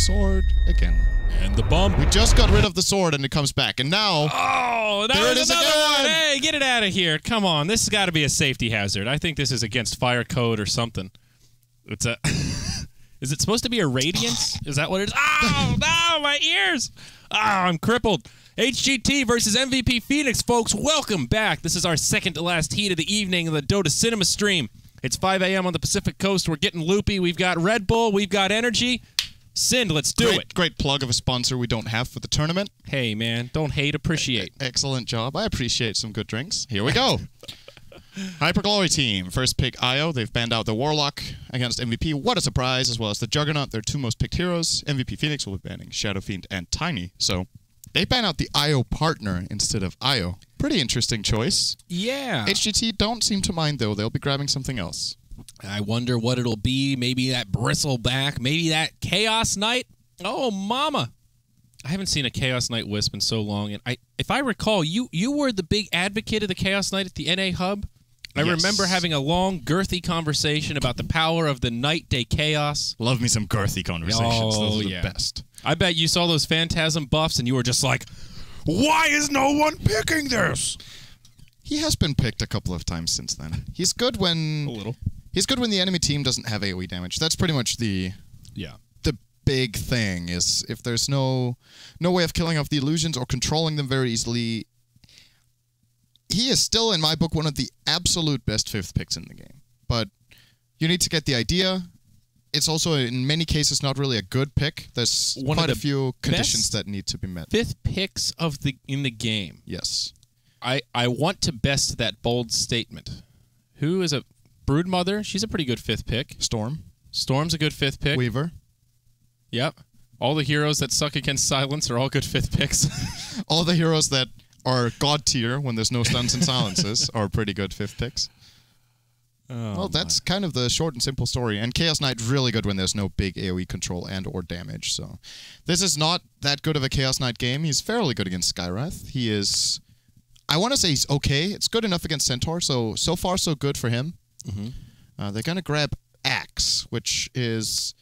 sword again. And the bump. We just got rid of the sword and it comes back. And now... Oh, there it is another again. one. Hey, get it out of here. Come on. This has got to be a safety hazard. I think this is against fire code or something. It's a... Is it supposed to be a radiance? Is that what it is? Oh, no, my ears. Oh, I'm crippled. HGT versus MVP Phoenix, folks. Welcome back. This is our second to last heat of the evening of the Dota Cinema stream. It's 5 a.m. on the Pacific Coast. We're getting loopy. We've got Red Bull. We've got energy. Sind, let's do it. Great plug of a sponsor we don't have for the tournament. Hey, man. Don't hate, appreciate. Excellent job. I appreciate some good drinks. Here we go. Hyperglory team. First pick Io. They've banned out the Warlock against MVP. What a surprise, as well as the Juggernaut. Their two most picked heroes. MVP Phoenix will be banning Shadow Fiend and Tiny. So they ban out the Io partner instead of Io. Pretty interesting choice. Yeah. HGT don't seem to mind, though. They'll be grabbing something else. I wonder what it'll be. Maybe that Bristleback. Maybe that Chaos Knight. Oh, mama. I haven't seen a Chaos Knight Wisp in so long. And if I recall, you were the big advocate of the Chaos Knight at the NA Hub. I remember having a long, girthy conversation about the power of the Night Day Chaos. Love me some girthy conversations. Those are the best. I bet you saw those Phantasm buffs and you were just like, why is no one picking this? He has been picked a couple of times since then. He's good when... A little. He's good when the enemy team doesn't have AoE damage. That's pretty much the... Yeah. The big thing is if there's no way of killing off the illusions or controlling them very easily... He is still, in my book, one of the absolute best 5th picks in the game. But you need to get the idea. It's also, in many cases, not really a good pick. There's quite a few conditions that need to be met. 5th picks in the game. Yes. I want to best that bold statement. Who is a Broodmother? She's a pretty good 5th pick. Storm. Storm's a good 5th pick. Weaver. Yep. All the heroes that suck against silence are all good 5th picks. All the heroes that are god tier when there's no stuns and silences are pretty good 5th picks. Oh, well, that's kind of the short and simple story. And Chaos Knight really good when there's no big AoE control and or damage. So this is not that good of a Chaos Knight game. He's fairly good against Skywrath. He is... I want to say he's okay. It's good enough against Centaur, so far so good for him. Mm-hmm. They're going to grab Axe, which is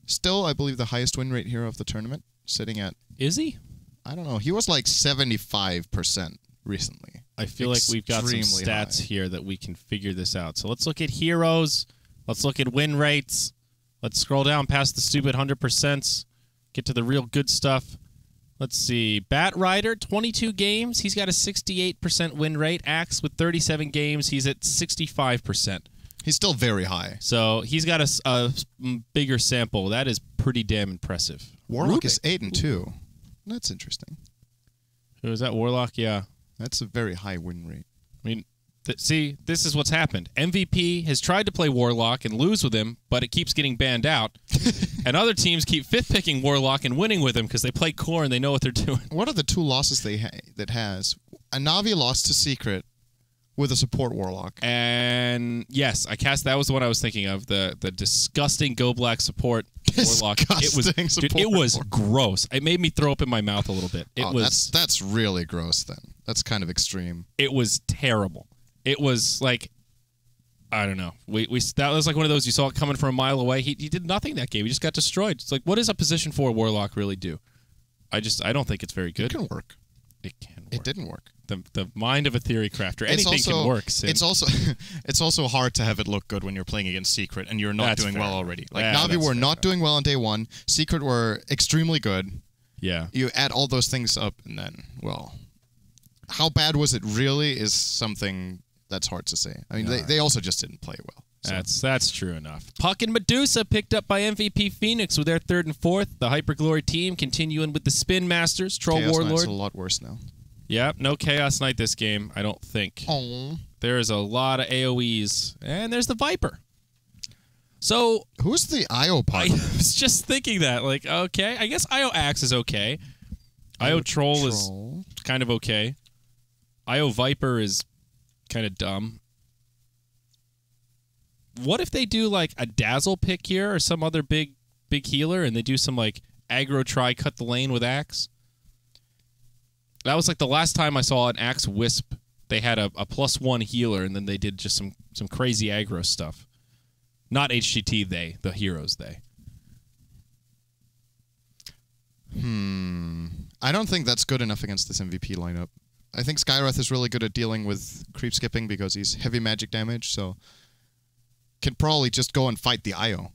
still, I believe, the highest win rate hero of the tournament, sitting at... Is he? I don't know. He was like 75% recently. I feel like we've got some stats here that we can figure this out. So let's look at heroes. Let's look at win rates. Let's scroll down past the stupid 100%. Get to the real good stuff. Let's see. Bat Rider, 22 games. He's got a 68% win rate. Axe with 37 games. He's at 65%. He's still very high. So he's got a bigger sample. That is pretty damn impressive. Warlock is 8-2. That's interesting. Who is that? Warlock? Yeah. That's a very high win rate. I mean, see, this is what's happened. MVP has tried to play Warlock and lose with him, but it keeps getting banned out. And other teams keep 5th picking Warlock and winning with him because they play core and they know what they're doing. What are the two losses that has? A Navi lost to Secret with a support Warlock. And yes, that was the one I was thinking of. The disgusting Go Black support Warlock. It was gross. It made me throw up in my mouth a little bit. That's really gross then. That's kind of extreme. It was terrible. It was like, I don't know. That was like one of those you saw it coming from a mile away. He did nothing that game. He just got destroyed. It's like, what does a position 4 Warlock really do? I don't think it's very good. It can work. It can work. It didn't work. The mind of a theory crafter. Anything can work. It's also hard to have it look good when you're playing against Secret and you're not doing well already. Like Navi were not doing well on day 1. Secret were extremely good. Yeah. You add all those things up and then, well, how bad was it really is something that's hard to say. I mean, they also just didn't play well. So. That's true enough. Puck and Medusa picked up by MVP Phoenix with their 3rd and 4th. The Hyperglory team continuing with the Spin Masters. Troll Chaos Warlord. Knight's a lot worse now. Yeah, no Chaos Knight this game, I don't think. Oh. There is a lot of AoEs. And there's the Viper. So... Who's the IO partner? I was just thinking that. Like, okay, I guess IO Axe is okay. IO Troll is kind of okay. IO Viper is kind of dumb. What if they do, like, a Dazzle pick here or some other big healer and they do some, like, aggro try cut the lane with Axe? That was like the last time I saw an Axe Wisp. They had a +1 healer, and then they did just some crazy aggro stuff. Not HGT, the heroes, I don't think that's good enough against this MVP lineup. I think Skywrath is really good at dealing with creep skipping because he's heavy magic damage, so can probably just go and fight the IO.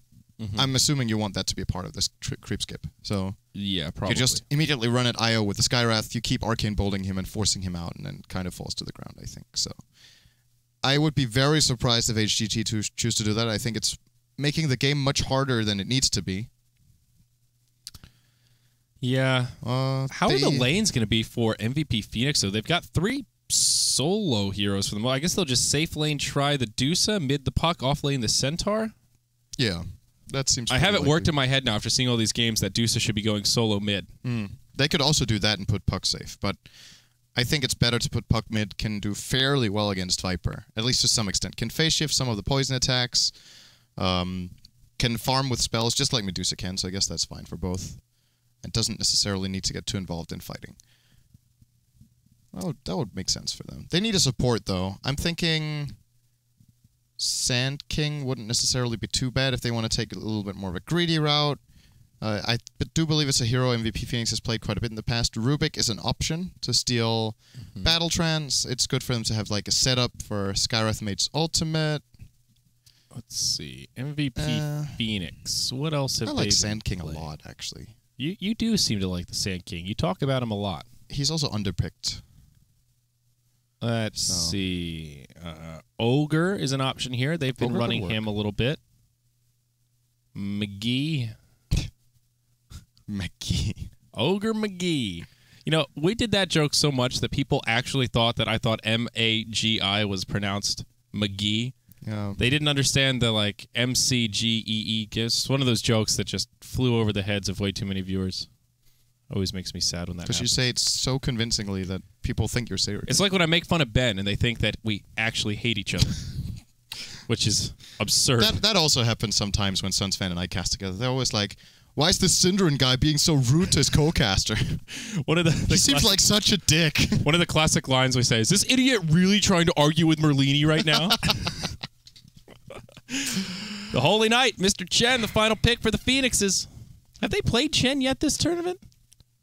I'm assuming you want that to be a part of this creep skip. So yeah, probably. you just immediately run at IO with the Skywrath, you keep Arcane Bolting him and forcing him out, and then kind of falls to the ground, I think. So I would be very surprised if HGT choose to do that. I think it's making the game much harder than it needs to be. Yeah. How are the lanes going to be for MVP Phoenix? So they've got 3 solo heroes for them. Well, I guess they'll just safe lane try the Dusa, mid the Puck, off lane the Centaur. Yeah, that seems. I have it likely. worked in my head now after seeing all these games that Dusa should be going solo mid. They could also do that and put Puck safe, but I think it's better to put Puck mid. Can do fairly well against Viper, at least to some extent. Can phase shift some of the poison attacks. Can farm with spells just like Medusa can, so I guess that's fine for both. And doesn't necessarily need to get too involved in fighting. That would make sense for them. They need a support, though. I'm thinking Sand King wouldn't necessarily be too bad if they want to take a little bit more of a greedy route. I do believe it's a hero MVP Phoenix has played quite a bit in the past. Rubik is an option to steal Battle Trance. It's good for them to have like a setup for Skywrath Mate's ultimate. Let's see. MVP Phoenix. What else have they I like Sand King a lot, actually. You do seem to like the Sand King. You talk about him a lot. He's also underpicked. Let's see. Ogre is an option here. They've been running him a little bit. McGee. Ogre McGee. You know, we did that joke so much that people actually thought that I thought M-A-G-I was pronounced McGee. Yeah. They didn't understand the, like, M-C-G-E-E. It's one of those jokes that just flew over the heads of way too many viewers. Always makes me sad when that happens. Because you say it so convincingly that people think you're serious. It's like when I make fun of Ben and they think that we actually hate each other. Which is absurd. That also happens sometimes when Suns Fan and I cast together. They're always like, why is this syndereN guy being so rude to his co-caster? He seems like such a dick. One of the classic lines we say, is this idiot really trying to argue with Merlini right now? The Holy Knight, Mr. Chen, the final pick for the Phoenixes. Have they played Chen yet this tournament?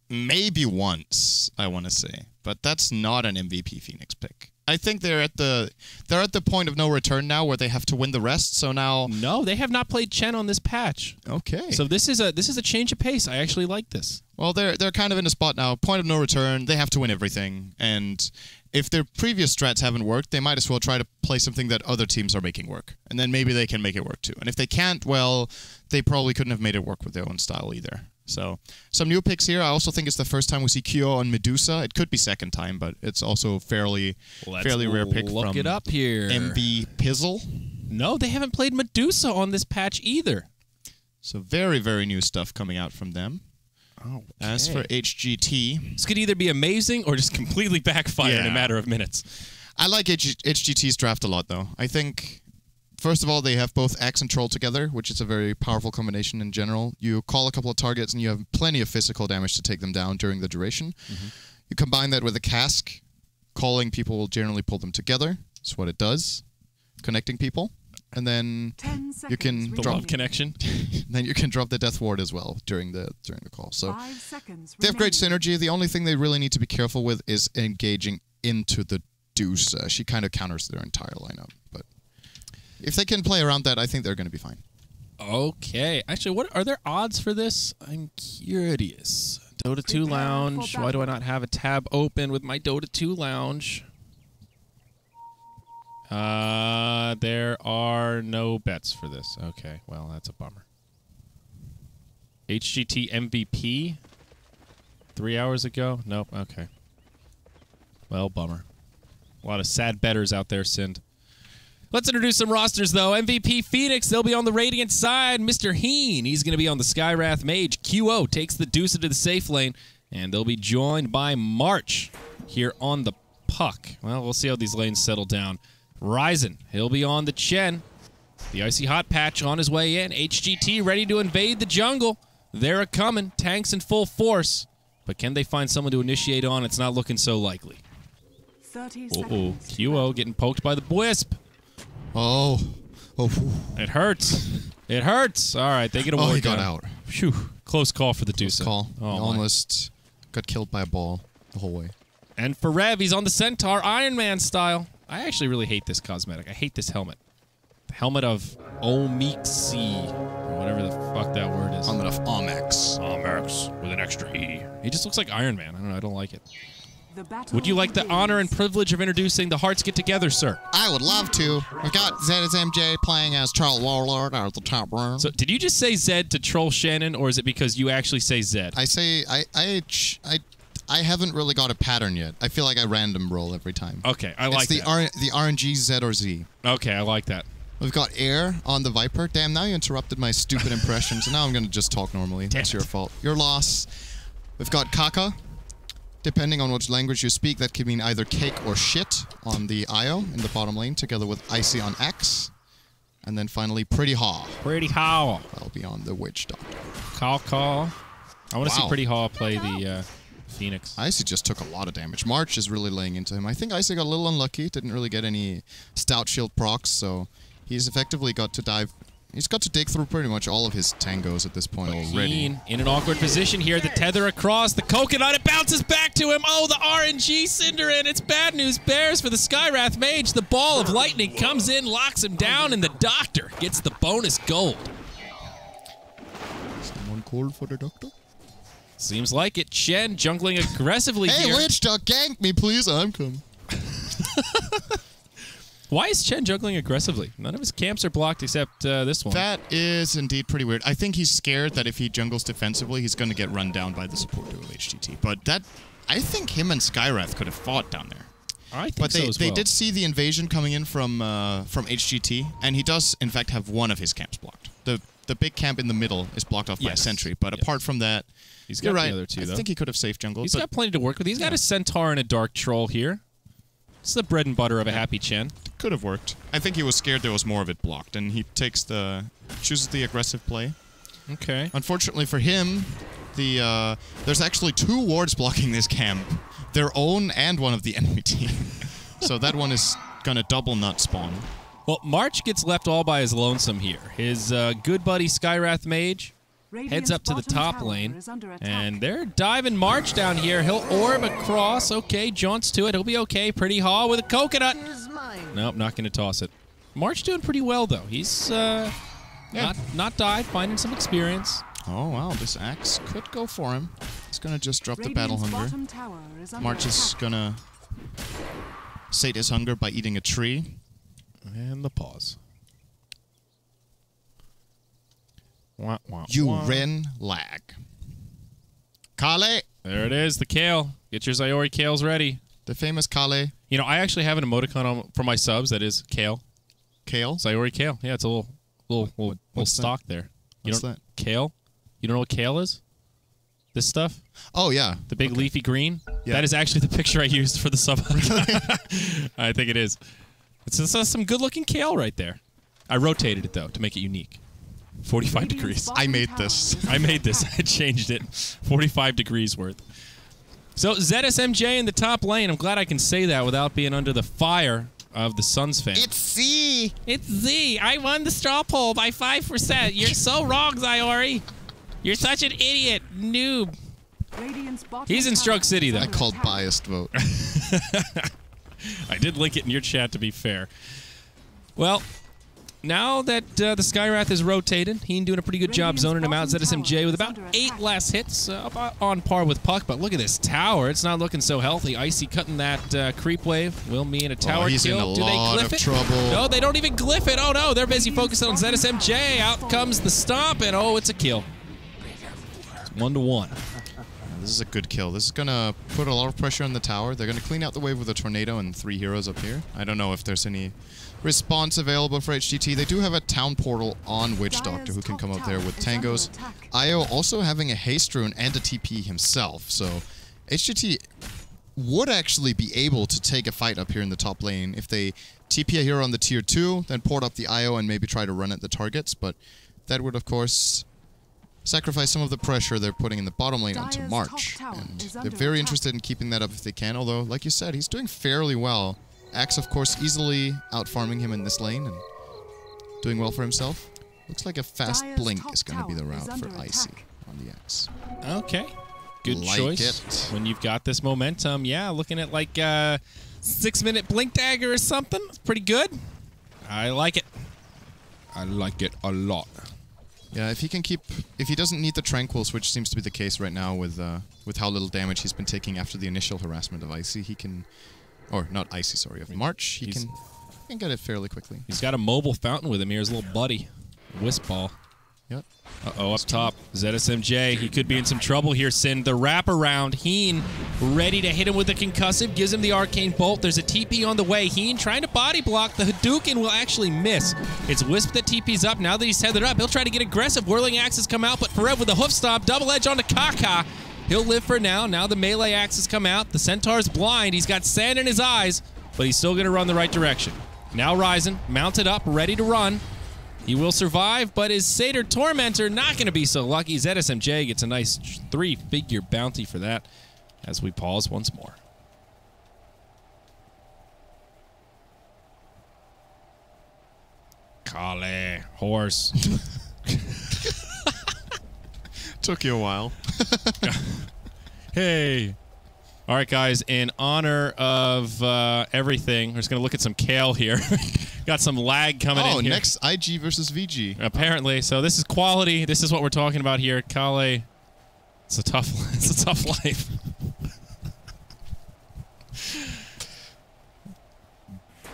Maybe once, I want to say. But that's not an MVP Phoenix pick. I think they're at the point of no return now where they have to win the rest, so now... No, they have not played Chen on this patch. Okay. So this is a change of pace. I actually like this. Well, they're kind of in a spot now. Point of no return. They have to win everything. And if their previous strats haven't worked, they might as well try to play something that other teams are making work. And then maybe they can make it work too. And if they can't, well, they probably couldn't have made it work with their own style either. So some new picks here. I also think it's the first time we see Kyo on Medusa. It could be second time, but it's also fairly rare pick from look it up here. MV Pizzle. No, they haven't played Medusa on this patch either. So very, very new stuff coming out from them. Okay. As for HGT... This could either be amazing or just completely backfire in a matter of minutes. I like HGT's draft a lot, though. I think, first of all, they have both Axe and Troll together, which is a very powerful combination in general. You call a couple of targets, and you have plenty of physical damage to take them down during the duration. You combine that with a Cask. Calling people will generally pull them together. That's what it does. Connecting people. And then you can the love connection. Then you can drop the Death Ward as well during the call. So they have great synergy. The only thing they really need to be careful with is engaging into the Deuce. She kind of counters their entire lineup. But if they can play around that, I think they're going to be fine. Okay. Actually, what are there odds for this? I'm curious. Dota 2 Lounge. Why do I not have a tab open with my Dota 2 Lounge? There are no bets for this. Okay, well, that's a bummer. HGT MVP? 3 hours ago? Nope, okay. Well, bummer. A lot of sad bettors out there, Sind. Let's introduce some rosters, though. MVP Phoenix, they'll be on the Radiant side. Mr. Heen, he's going to be on the Skywrath Mage. QO takes the Deuce into the safe lane, and they'll be joined by March here on the Puck. Well, we'll see how these lanes settle down. Ryzen, he'll be on the Chen. The Icy Hot Patch on his way in. HGT ready to invade the jungle. They're a-coming. Tanks in full force. But can they find someone to initiate on? It's not looking so likely. 30 Uh-oh. QO getting poked by the Wisp. Oh. It hurts. It hurts. All right, they get a ward he got down. out. Phew. Close call for the Deuce. Call. Oh, almost got killed by a ball the whole way. And for Rev, he's on the Centaur, Iron Man style. I actually really hate this cosmetic. I hate this helmet. The helmet of Omixi, or whatever the fuck that word is. Helmet of Omex. Omex, with an extra E. He just looks like Iron Man. I don't know, I don't like it. Would you like the honor and privilege of introducing the Hearts Get Together, sir? I would love to. We've got ZSMJ playing as Charles Warlord at the top room. So, did you just say Zed to troll Shannon, or is it because you actually say Zed? I say I haven't really got a pattern yet. I feel like I random roll every time. Okay, I like that. It's the RNG Z or Z. Okay, I like that. We've got Air on the Viper. Damn, now you interrupted my stupid impression, so now I'm going to just talk normally. That's your fault. Your loss. We've got Kaka. Depending on which language you speak, that could mean either cake or shit on the IO in the bottom lane, together with Icy on X. And then finally, Pretty Haw. Pretty Haw. That'll be on the Witch Doctor. Call. I want to see Pretty Haw play the Phoenix. Icy just took a lot of damage. March is really laying into him. I think Icy got a little unlucky. Didn't really get any Stout Shield procs, so he's effectively got to dive. He's got to dig through pretty much all of his tangos at this point already. In an awkward position here. The tether across. The coconut. It bounces back to him. Oh, the RNG syndereN. It's bad news bears for the Skywrath Mage. The ball of lightning comes in, locks him down, and the Doctor gets the bonus gold. Someone called for the Doctor? Seems like it. Shen jungling aggressively here. Hey, Witch Duck, gank me, please. I'm coming. Why is Chen juggling aggressively? None of his camps are blocked except this one. That is indeed pretty weird. I think he's scared that if he jungles defensively, he's going to get run down by the support duo of HGT. But that, I think him and Skywrath could have fought down there. I think but so as well. They did see the invasion coming in from HGT, and he does, in fact, have one of his camps blocked. The big camp in the middle is blocked off by a sentry, but apart from that, he's got the other two, I think he could have safe jungled. He's got plenty to work with. He's got a Centaur and a Dark Troll here. It's the bread and butter of a happy Chen. Could have worked. I think he was scared there was more of it blocked, and he chooses the aggressive play. Okay. Unfortunately for him, there's actually two wards blocking this camp, their own and one of the enemy team. So that one is gonna double nut spawn. Well, March gets left all by his lonesome here. His good buddy Skywrath Mage heads up to the top lane, and they're diving March down here. He'll orb across. Okay, jaunts to it. He'll be okay. Pretty Haw with a coconut. Nope, not going to toss it. March doing pretty well, though. He's not died, finding some experience. Oh, wow. This axe could go for him. He's going to just drop the battle hunger. March is going to sate his hunger by eating a tree. And the pause. Wah, wah, you wah. Ren lag. Kale! There it is, the Kale. Get your Zyori Kales ready. The famous Kale. You know, I actually have an emoticon for my subs that is Kale. Kale? Zyori Kale. Yeah, it's a little stock there. What's that? Kale? You don't know what Kale is? This stuff? Oh, yeah. The big leafy green? Yeah. That is actually the picture I used for the sub. I think it is. It's some good-looking Kale right there. I rotated it, though, to make it unique. 45 degrees. I made this. I made this. I changed it. 45 degrees worth. So, ZSMJ in the top lane. I'm glad I can say that without being under the fire of the Suns fan. It's Z! It's Z! I won the straw poll by 5%. You're so wrong, Zyori. You're such an idiot. Noob. He's in Stroke City, though. I called biased vote. I did link it in your chat, to be fair. Well, now that the Skywrath is rotated, he's doing a pretty good job zoning him out. ZSMJ with about 8 last hits, about on par with Puck. But look at this tower. It's not looking so healthy. Icy cutting that creep wave. Will mean a tower he's kill. In a Do they lot glyph of it? Trouble. No, they don't even glyph it. Oh, no. They're busy focusing on ZSMJ. Out comes the stomp, and oh, it's a kill. It's 1-1. This is a good kill. This is going to put a lot of pressure on the tower. They're going to clean out the wave with a tornado and 3 heroes up here. I don't know if there's any response available for HGT. They do have a town portal on Witch Doctor who can come up there with tangos. IO also having a haste rune and a TP himself. So HGT would actually be able to take a fight up here in the top lane if they TP a hero on the tier 2, then port up the IO and maybe try to run at the targets. But that would, of course, sacrifice some of the pressure they're putting in the bottom lane onto March. And they're very interested in keeping that up if they can, although, like you said, he's doing fairly well. Axe, of course, easily out-farming him in this lane and doing well for himself. Looks like a fast blink is going to be the route for Icy on the Axe. Okay. Good like choice. It. When you've got this momentum, yeah, looking at like 6-minute blink dagger or something. It's pretty good. I like it. I like it a lot. Yeah, if he doesn't need the tranquils, which seems to be the case right now with how little damage he's been taking after the initial harassment of Icy, he can, or not Icy, sorry, of March, he can get it fairly quickly. He's got a mobile fountain with him here, his little buddy, Wisp Ball. Yep. Uh-oh, up top, ZSMJ. He could be in some trouble here, Sin. The wraparound. Heen ready to hit him with the concussive. Gives him the arcane bolt. There's a TP on the way. Heen trying to body block. The Hadouken will actually miss. It's Wisp that TP's up. Now that he's tethered up, he'll try to get aggressive. Whirling axes come out, but Forever with a hoof stomp. Double edge onto Kaka. He'll live for now. Now the melee axes come out. The Centaur's blind. He's got sand in his eyes, but he's still going to run the right direction. Now Ryzen, mounted up, ready to run. He will survive, but is Satyr Tormentor not going to be so lucky? ZSMJ gets a nice 3-figure bounty for that as we pause once more. Kale, horse. Took you a while. Hey. All right, guys, in honor of everything, we're just going to look at some Kale here. Got some lag coming in here. Oh, next IG versus VG. Apparently. So this is quality. This is what we're talking about here. Kale, it's a tough life.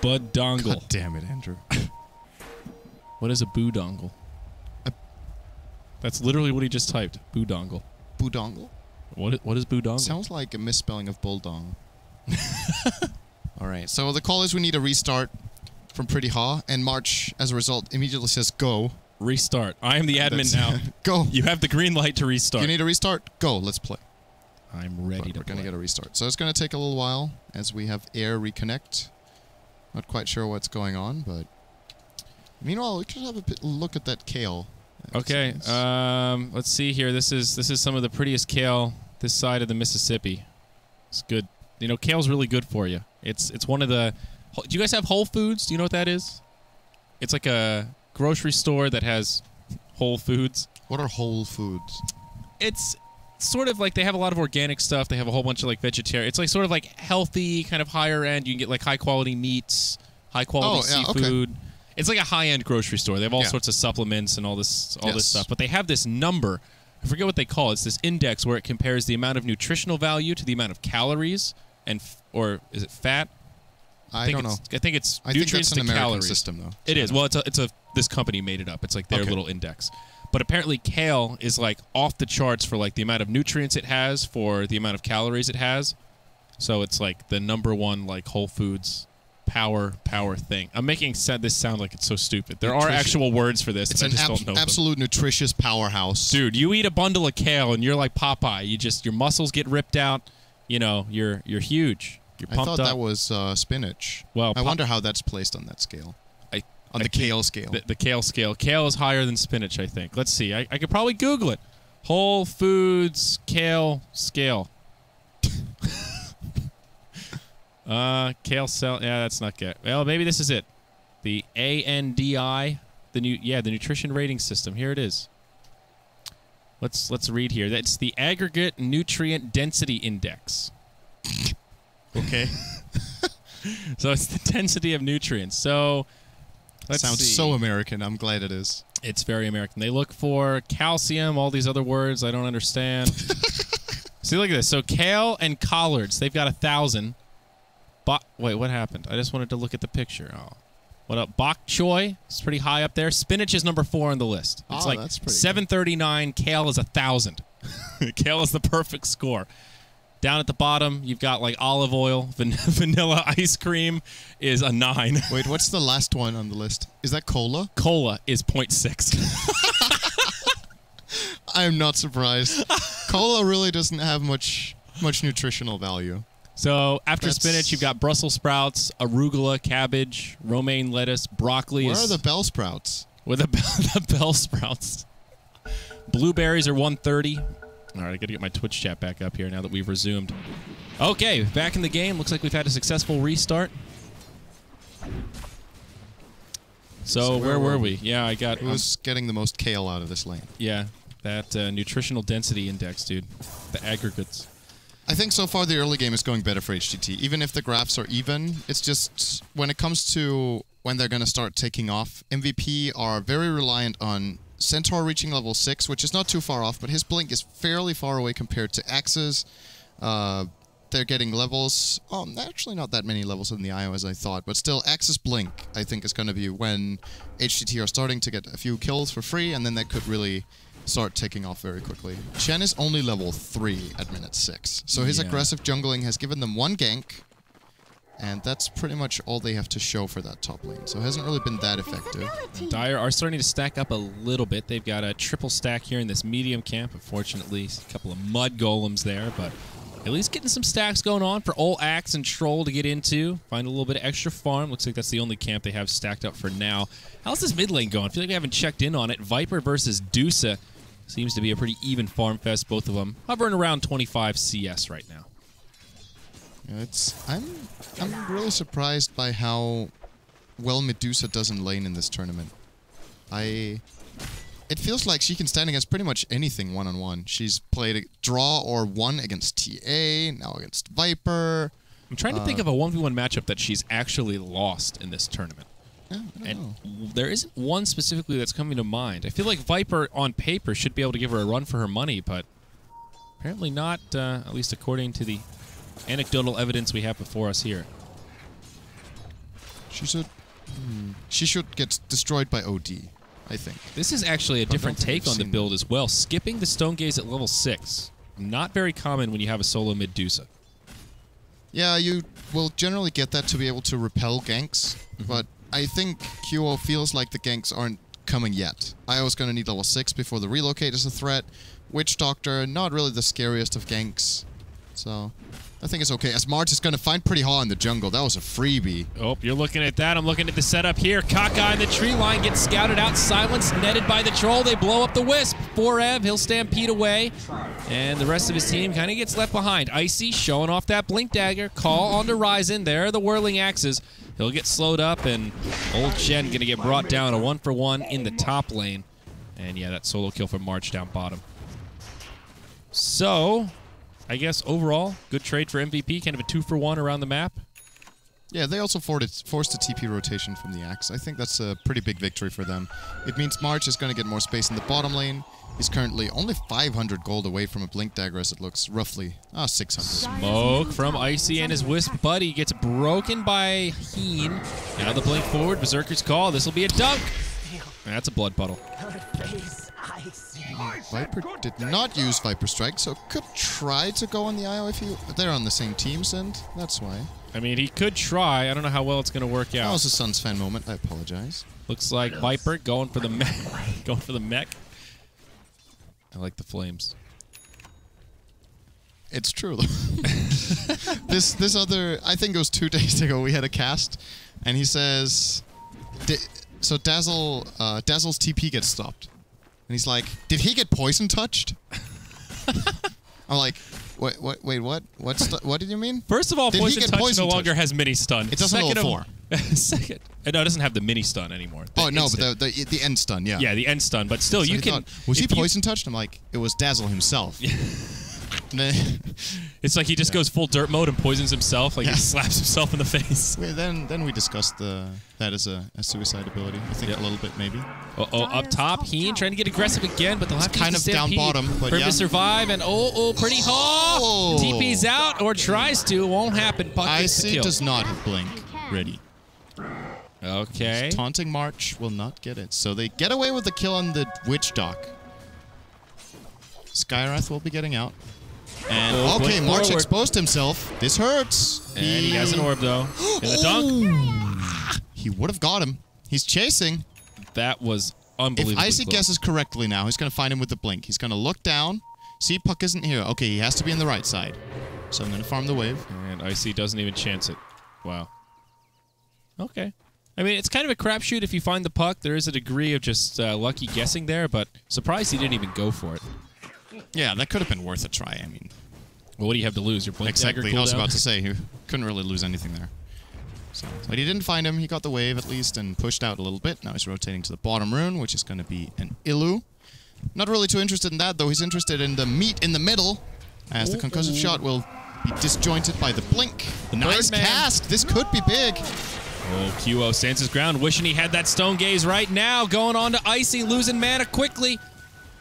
Bud dongle. God damn it, Andrew. What is a boo dongle? That's literally what he just typed. Boo dongle. Boo dongle? What is boo dongle? Sounds like a misspelling of bulldong. All right, so the call is we need a restart from Pretty Haw, and March, as a result, immediately says go. Restart. I am the admin now. Go. You have the green light to restart. You need a restart? Go, let's play. I'm ready to We're play. going to get a restart. So it's going to take a little while as we have air reconnect. Not quite sure what's going on, but... Meanwhile, we could have a look at that Kale. Okay, let's see here. This is some of the prettiest Kale this side of the Mississippi. It's good. You know, Kale's really good for you. It's one of the... Do you guys have Whole Foods? Do you know what that is? It's like a grocery store that has Whole Foods. What are Whole Foods? It's sort of like they have a lot of organic stuff. They have a whole bunch of like vegetarian. It's like sort of like healthy, kind of higher end. You can get like high quality meats, high quality seafood. Okay. It's like a high end grocery store. They have all sorts of supplements and all this stuff. But they have this number. I forget what they call it. It's this index where it compares the amount of nutritional value to the amount of calories and or is it fat? I don't know. I think it's I nutrients think that's an to American calories. system, though. It is. Well, it's a this company made it up. It's like their little index. But apparently Kale is like off the charts for like the amount of nutrients it has for the amount of calories it has. So it's like the #1 like Whole Foods power thing. I'm making this sound like it's so stupid. There are actual words for this. It's I just don't know absolute nutritious powerhouse. Dude, you eat a bundle of kale and you're like Popeye. Your muscles get ripped out. You know, you're huge. You're pumped up. I thought that was spinach. Well, I wonder how that's placed on that scale. On the kale scale. The kale scale. Kale is higher than spinach, I think. Let's see. I could probably Google it. Whole Foods kale scale. Kale cell. Yeah, that's not good. Well, maybe this is it. The ANDI, the nutrition rating system. Here it is. Let's read here. That's the aggregate nutrient density index. Okay. So it's the density of nutrients. So let's Sounds see. so American. I'm glad it is. It's very American. They look for calcium, all these other words I don't understand. See, look at this. So kale and collards, they've got 1,000. Wait, what happened? I just wanted to look at the picture. Oh. What up? Bok choy is pretty high up there. Spinach is #4 on the list. It's like that's pretty 739. Good. Kale is 1,000. Kale is the perfect score. Down at the bottom, you've got like olive oil, vanilla ice cream is a 9. Wait, what's the last one on the list? Is that cola? Cola is 0.6. I'm not surprised. Cola really doesn't have much nutritional value. So after spinach, you've got Brussels sprouts, arugula, cabbage, romaine lettuce, broccoli. Where are the bell sprouts? With the bell sprouts. Blueberries are 130. All right, I got to get my Twitch chat back up here now that we've resumed. Okay, back in the game. Looks like we've had a successful restart. So where were we? Yeah, I got... Who's getting the most kale out of this lane? Yeah. That nutritional density index, dude. The aggregates. I think so far the early game is going better for HGT. Even if the graphs are even, it's just when it comes to when they're going to start taking off, MVP are very reliant on Centaur reaching level 6, which is not too far off, but his blink is fairly far away compared to Axe's. They're getting levels. Oh, actually not that many levels in the IO as I thought, but still, Axe's blink, I think, is going to be when HGT are starting to get a few kills for free, and then they could really start taking off very quickly. Chen is only level 3 at minute 6, so his aggressive jungling has given them 1 gank, and that's pretty much all they have to show for that top lane, so it hasn't really been that effective. Dire are starting to stack up a little bit. They've got a triple stack here in this medium camp. Unfortunately, a couple of mud golems there, but at least getting some stacks going on for Ol Axe and Troll to get into. Find a little bit of extra farm. Looks like that's the only camp they have stacked up for now. How's this mid lane going? I feel like we haven't checked in on it. Viper versus Dusa. Seems to be a pretty even farm fest, both of them hovering around 25 CS right now. Yeah, I'm really surprised by how well Medusa does in lane in this tournament. It feels like she can stand against pretty much anything one-on-one. She's played a draw or won against TA, now against Viper. I'm trying to think of a 1v1 matchup that she's actually lost in this tournament. Yeah, I don't know. There isn't one specifically that's coming to mind. I feel like Viper, on paper, should be able to give her a run for her money, but apparently not, at least according to the anecdotal evidence we have before us here. She should get destroyed by OD, I think. This is actually a different take on the build as well. Skipping the Stone Gaze at level 6. Not very common when you have a solo Medusa. Yeah, you will generally get that to be able to repel ganks, but I think QO feels like the ganks aren't coming yet. IO's going to need level 6 before the relocate is a threat. Witch Doctor, not really the scariest of ganks. So, I think it's okay. As March is going to find pretty hard in the jungle. That was a freebie. Oh, you're looking at that. I'm looking at the setup here. Kaka in the tree line gets scouted out. Silence netted by the Troll. They blow up the Wisp. 4Ev, he'll stampede away. And the rest of his team kind of gets left behind. Icy showing off that Blink Dagger. Call onto Ryzen. There are the Whirling Axes. He'll get slowed up, and old Chen going to get brought down. A 1-for-1 in the top lane. And yeah, that solo kill from March down bottom. So, I guess overall, good trade for MVP. Kind of a 2-for-1 around the map. Yeah, they also forced a TP rotation from the Axe. I think that's a pretty big victory for them. It means March is going to get more space in the bottom lane. He's currently only 500 gold away from a Blink Dagger as it looks, roughly 600. Smoke from Icy and his Wisp buddy gets broken by Heen. Now the blink forward, Berserker's Call. This will be a dunk. That's a blood puddle. Viper did not use Viper Strike, so could try to go on the IO if they're on the same teams, and that's why. I mean, he could try. I don't know how well it's going to work out. That was a Suns fan moment. I apologize. Looks like Viper going for the mech. Going for the mech. I like the flames. It's true, though. this other, I think it was 2 days ago, we had a cast, and he says, so Dazzle's TP gets stopped. And he's like, did he get poison touched? I'm like, wait, what? What did you mean? First of all, poison touch no longer has mini stun. It doesn't level 4. Second, no, it doesn't have the mini stun anymore. Oh no, but the end stun, yeah. Yeah, the end stun, but still, so you can. Was he poison touched? I'm like, it was Dazzle himself. It's like he just goes full dirt mode and poisons himself, like he slaps himself in the face. Then we discussed that as a suicide ability. I think a little bit maybe. Up top, Heen trying to get aggressive again, but they'll have to kind of down bottom, but to survive, and pretty hard. TP's out or tries to, won't happen. Icy does not have blink ready. Okay. Taunting March will not get it, so they get away with the kill on the Witch Dock. Skywrath will be getting out. And okay, March exposed himself. This hurts. And he has an orb though. In the dunk. He would have got him. He's chasing. That was unbelievable. If Icy guesses correctly now, he's going to find him with the blink. He's going to look down. See, Puck isn't here. Okay, he has to be on the right side. So I'm going to farm the wave. And Icy doesn't even chance it. Wow. Okay. I mean, it's kind of a crapshoot if you find the puck. There is a degree of just lucky guessing there, but surprised he didn't even go for it. Yeah, that could have been worth a try. I mean, well, what do you have to lose? Your blink dagger exactly. I was about to say he couldn't really lose anything there. So, but he didn't find him. He got the wave at least and pushed out a little bit. Now he's rotating to the bottom rune, which is going to be an Illu. Not really too interested in that, though. He's interested in the meat in the middle, as the concussive shot will be disjointed by the blink. Nice cast. This could be big. Oh, QO stands his ground, wishing he had that stone gaze right now. Going on to Icy, losing mana quickly.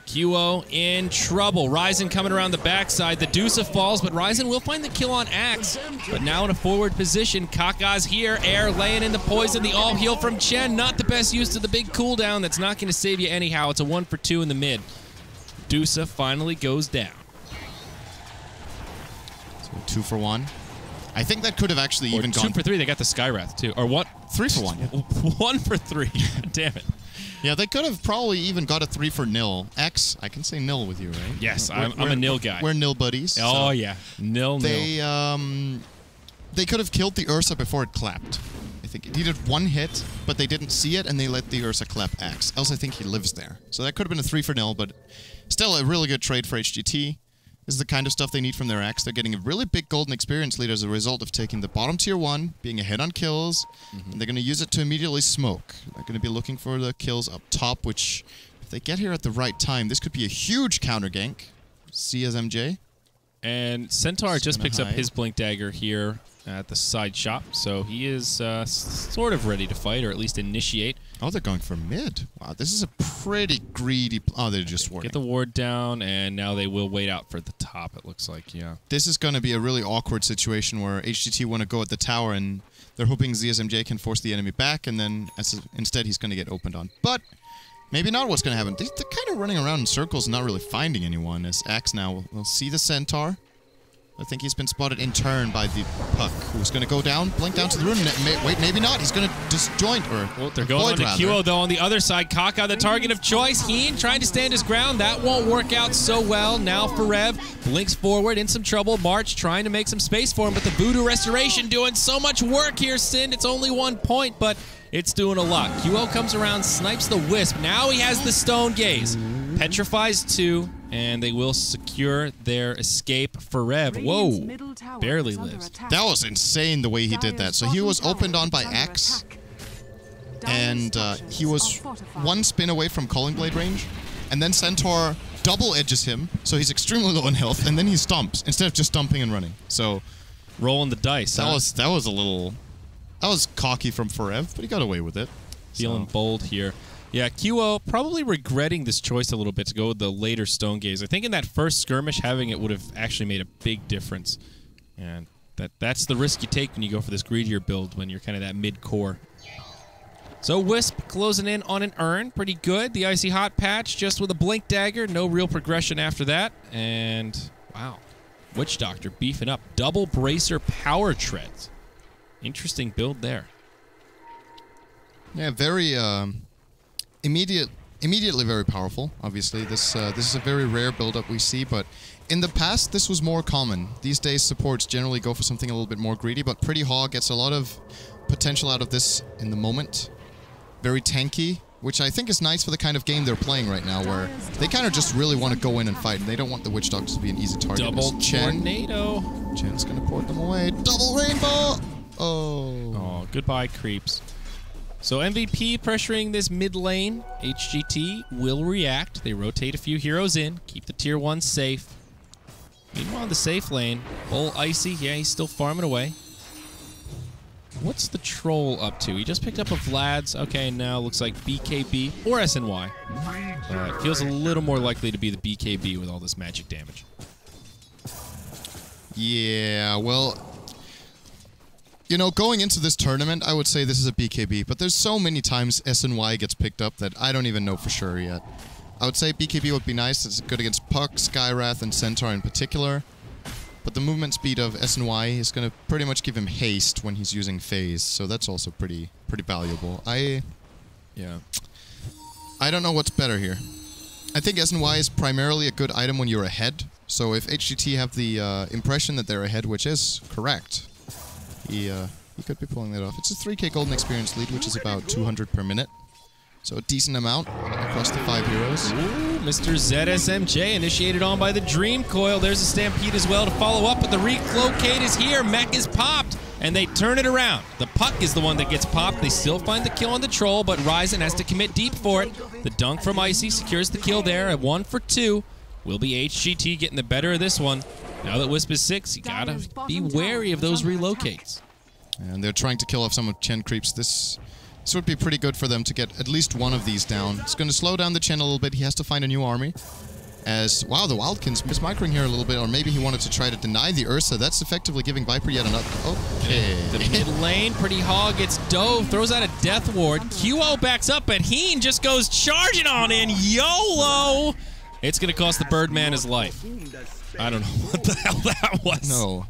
QO in trouble. Ryzen coming around the backside. The Decisive falls, but Ryzen will find the kill on Axe. But now in a forward position. Kaka's here. Air laying in the poison. The all heal from Chen. Not the best use to the big cooldown. That's not going to save you anyhow. It's a 1 for 2 in the mid. Decisive finally goes down. So 2 for 1. I think that could have actually even gone 2 for 3. They got the Skywrath too. Or what? 3 for 1. Yeah. 1 for 3. Damn it. Yeah, they could have probably even got a 3 for nil. X, I can say nil with you, right? Yes, I'm a nil guy. We're nil buddies. Oh, yeah. Nil. They could have killed the Ursa before it clapped. I think it needed 1 hit, but they didn't see it, and they let the Ursa clap X. Else I think he lives there. So that could have been a 3 for nil, but still a really good trade for HGT. This is the kind of stuff they need from their Axe. They're getting a really big golden experience lead as a result of taking the bottom tier 1, being ahead on kills, and they're going to use it to immediately smoke. They're going to be looking for the kills up top, which, if they get here at the right time, this could be a huge counter gank. See as MJ. And Centaur just picks up his Blink Dagger here at the side shop, so he is sort of ready to fight, or at least initiate. Oh, they're going for mid. Wow, this is a pretty greedy... Oh, they're just warding. Get the ward down, and now they will wait out for the top, it looks like, yeah. This is going to be a really awkward situation where HGT want to go at the tower, and they're hoping ZSMJ can force the enemy back, and then instead he's going to get opened on. But maybe not what's going to happen. They're kind of running around in circles and not really finding anyone, as Axe now will see the Centaur. I think he's been spotted in turn by the Puck, who's going to go down, blink down to the rune. Wait, maybe not. He's going to disjoint, or well, they're going on to QO, though, on the other side. Kaka, the target of choice. Heen trying to stand his ground. That won't work out so well. Now Forev blinks forward, in some trouble. March trying to make some space for him, but the Voodoo Restoration doing so much work here, Sind. It's only 1 point, but it's doing a lot. QO comes around, snipes the Wisp. Now he has the Stone Gaze. Petrifies 2, and they will secure their escape. Forev, whoa, barely lives. That was insane the way he did that. So he was opened on by Axe, and he was 1 spin away from Calling Blade range, and then Centaur double edges him, so he's extremely low in health, and then he stomps instead of just dumping and running. So rolling the dice. That was a little... That was cocky from Forev, but he got away with it. Feeling bold here. Yeah, QO probably regretting this choice a little bit to go with the later Stone Gaze. I think in that first skirmish, having it would have actually made a big difference. And that's the risk you take when you go for this greedier build, when you're kind of that mid-core. So Wisp closing in on an urn. Pretty good. The Icy Hot Patch just with a Blink Dagger. No real progression after that. And, wow. Witch Doctor beefing up. Double Bracer Power Treads. Interesting build there. Yeah, very... Immediately very powerful, obviously. This is a very rare build-up we see, but in the past, this was more common. These days, supports generally go for something a little bit more greedy, but Pretty Hog gets a lot of potential out of this in the moment. Very tanky, which I think is nice for the kind of game they're playing right now, where they kind of just really want to go in and fight, and they don't want the Witch Doctors to be an easy target. Double tornado. Chen's going to port them away. Double rainbow! Oh, goodbye, creeps. So MVP pressuring this mid lane. HGT will react. They rotate a few heroes in, keep the tier 1 safe. Meanwhile, in the safe lane, Bull Icy, yeah, he's still farming away. What's the troll up to? He just picked up a Vlad's. Okay, now looks like BKB or SNY. It feels a little more likely to be the BKB with all this magic damage. Yeah, well... You know, going into this tournament, I would say this is a BKB, but there's so many times SNY gets picked up that I don't even know for sure yet. I would say BKB would be nice. It's good against Puck, Skywrath, and Centaur in particular. But the movement speed of SNY is going to pretty much give him haste when he's using phase, so that's also pretty valuable. I don't know what's better here. I think SNY is primarily a good item when you're ahead, so if HGT have the impression that they're ahead, which is correct, he could be pulling that off. It's a 3k golden experience lead, which is about 200 per minute. So a decent amount across the 5 heroes. Ooh, Mr. ZSMJ initiated on by the Dream Coil. There's a Stampede as well to follow up, but the Reclocate is here. Mech is popped. and they turn it around. The puck is the one that gets popped. They still find the kill on the troll, but Ryzen has to commit deep for it. The dunk from Icy secures the kill there at 1 for 2. Will be HGT getting the better of this one. Now that Wisp is 6, you gotta be wary of those relocates. And they're trying to kill off some of Chen creeps. This would be pretty good for them to get at least one of these down. It's going to slow down the Chen a little bit. He has to find a new army. As, wow, the Wildkin's mismicroing here a little bit, or maybe he wanted to try to deny the Ursa. That's effectively giving Viper yet another. Okay. The mid lane, Pretty Hog gets dove, throws out a Death Ward. QO backs up, but Heen just goes charging on in. YOLO! It's going to cost the Birdman his life. I don't know what the hell that was. No.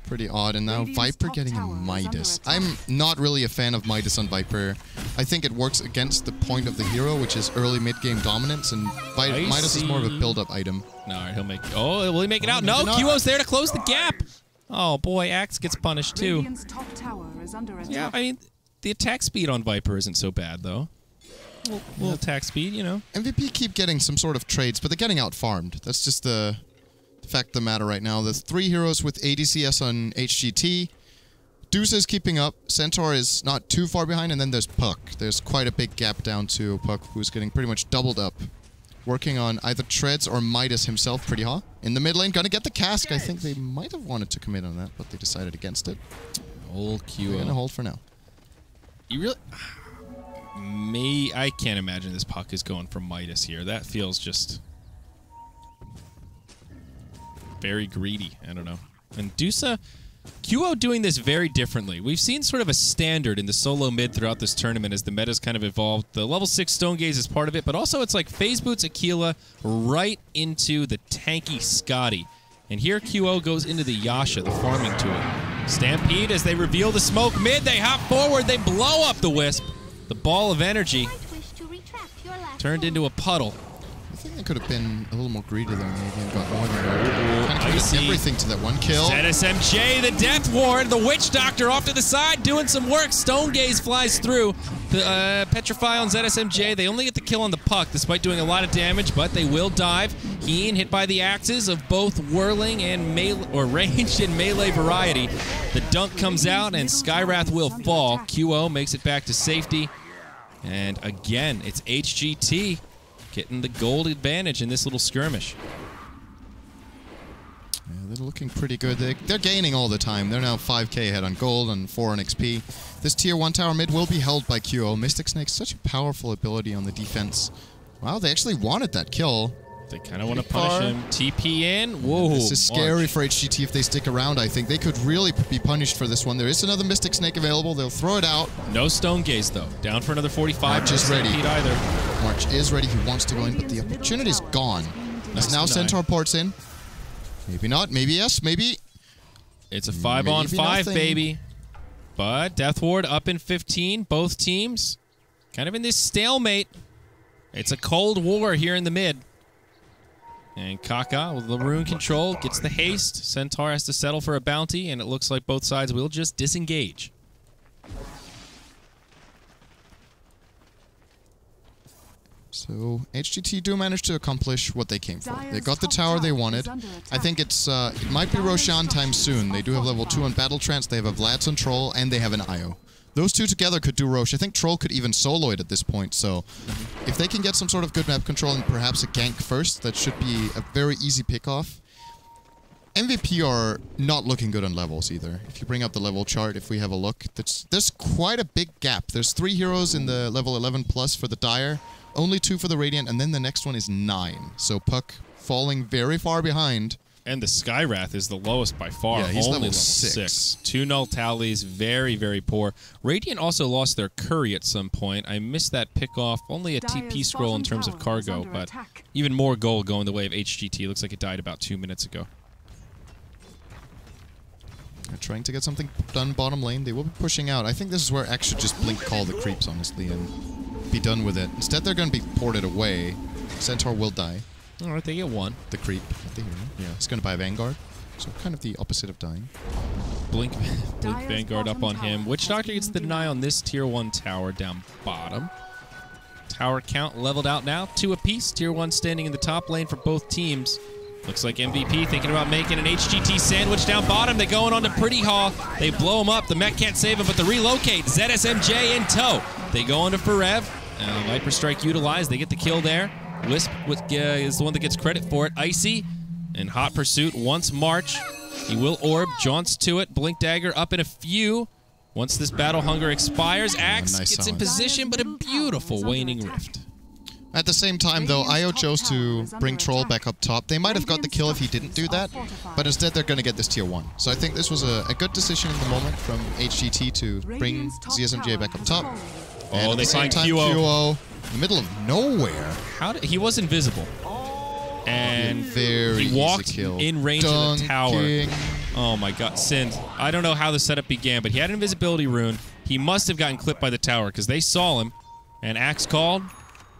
Pretty odd. And now Viper getting a Midas. I'm not really a fan of Midas on Viper. I think it works against the point of the hero, which is early mid-game dominance, and Midas is more of a build-up item. No, he'll make... Oh, will he make it out? No, QO's there to close the gap. Oh, boy, Axe gets punished, too. Yeah, I mean, the attack speed on Viper isn't so bad, though. Little attack speed, you know. MVP keep getting some sort of trades, but they're getting out-farmed. That's just the fact of the matter right now. There's 3 heroes with ADCS on HGT. Deuce is keeping up. Centaur is not too far behind, and then there's Puck. There's quite a big gap down to Puck, who's getting pretty much doubled up. Working on either Treads or Midas himself, Pretty Hot. In the mid lane, gonna get the cask. I think they might have wanted to commit on that, but they decided against it. Old QO. They're gonna hold for now. You really... I can't imagine this Puck is going for Midas here. That feels just... very greedy. I don't know. And Dusa, QO doing this very differently. We've seen sort of a standard in the solo mid throughout this tournament as the meta's kind of evolved. The level 6 Stone Gaze is part of it, but also it's like Phase Boots Aquila right into the tanky Scotty. And here QO goes into the Yasha, the farming tool. Stampede as they reveal the smoke mid. They hop forward. They blow up the Wisp. The ball of energy turned into a puddle. I think they could have been a little more greedy than maybe and got more than that. Kind of everything to that one kill. ZSMJ, the Death Ward, the Witch Doctor off to the side doing some work. Stone Gaze flies through. The Petrify on ZSMJ, they only get the kill on the Puck despite doing a lot of damage, but they will dive. Heen hit by the axes of both whirling and melee, or ranged and melee variety. The dunk comes out and Skywrath will fall. QO makes it back to safety. And again, it's HGT getting the gold advantage in this little skirmish. Yeah, they're looking pretty good. They're gaining all the time. They're now 5k ahead on gold and 4 on XP. This tier 1 tower mid will be held by QO. Mystic Snake's such a powerful ability on the defense. Wow, they actually wanted that kill. They kind of want to punish him. TP in. Whoa. This is scary for HGT if they stick around, I think. They could really be punished for this one. There is another Mystic Snake available. They'll throw it out. No Stone Gaze, though. Down for another 45. March is ready. Either. March is ready. He wants to go in, but the opportunity's gone. As now Centaur ports in. Maybe not. Maybe yes. Maybe. It's a 5-on-5, baby. But Death Ward up in 15. Both teams kind of in this stalemate. It's a cold war here in the mid. And Kaka with the rune control gets the haste. Centaur has to settle for a bounty, and it looks like both sides will just disengage. So HGT do manage to accomplish what they came for. They got the tower they wanted. I think it might be Roshan time soon. They do have level 2 on Battle Trance. They have a Vlad's on Troll, and they have an Io. Those two together could do Rosh. I think Troll could even solo it at this point, so if they can get some sort of good map control and perhaps a gank first, that should be a very easy pickoff. MVP are not looking good on levels either. If you bring up the level chart, if we have a look, there's quite a big gap. There's 3 heroes in the level 11 plus for the Dire, only 2 for the Radiant, and then the next one is 9. So Puck falling very far behind. And the Skywrath is the lowest by far. Yeah, he's only level 6. 2 null tallies, very, very poor. Radiant also lost their Curry at some point. I missed that pickoff. Only a TP scroll in terms of cargo, but even more gold going the way of HGT. Looks like it died about 2 minutes ago. They're trying to get something done bottom lane. They will be pushing out. I think this is where X should just blink call the creeps, honestly, and be done with it. Instead, they're going to be ported away. Centaur will die. All right, they get 1. The creep. Yeah, he's going to buy a Vanguard. So kind of the opposite of dying. Blink Vanguard up on him. Witch Doctor gets the deny on this tier 1 tower down bottom. Tower count leveled out now. 2 apiece. Tier 1 standing in the top lane for both teams. Looks like MVP thinking about making an HGT sandwich down bottom. They going on to Pretty Hall. They blow him up. The mech can't save him, but the relocate. ZSMJ in tow. They go into Forev. Viper Strike utilized. They get the kill there. Wisp is the one that gets credit for it. Icy in hot pursuit once March. He will orb, jaunts to it. Blink Dagger up in a few. Once this Battle Hunger expires, Axe gets in position, but a beautiful Waning Rift. At the same time, though, IO chose to bring Troll back up top. They might have got the kill if he didn't do that, but instead they're going to get this tier 1. So I think this was a good decision in the moment from HGT to bring ZSMJ back up top. Oh, they find QO in the middle of nowhere. He was invisible. And he walked in range of the tower. Oh my god, Sind. I don't know how the setup began, but he had an invisibility rune. He must have gotten clipped by the tower because they saw him. And Axe called.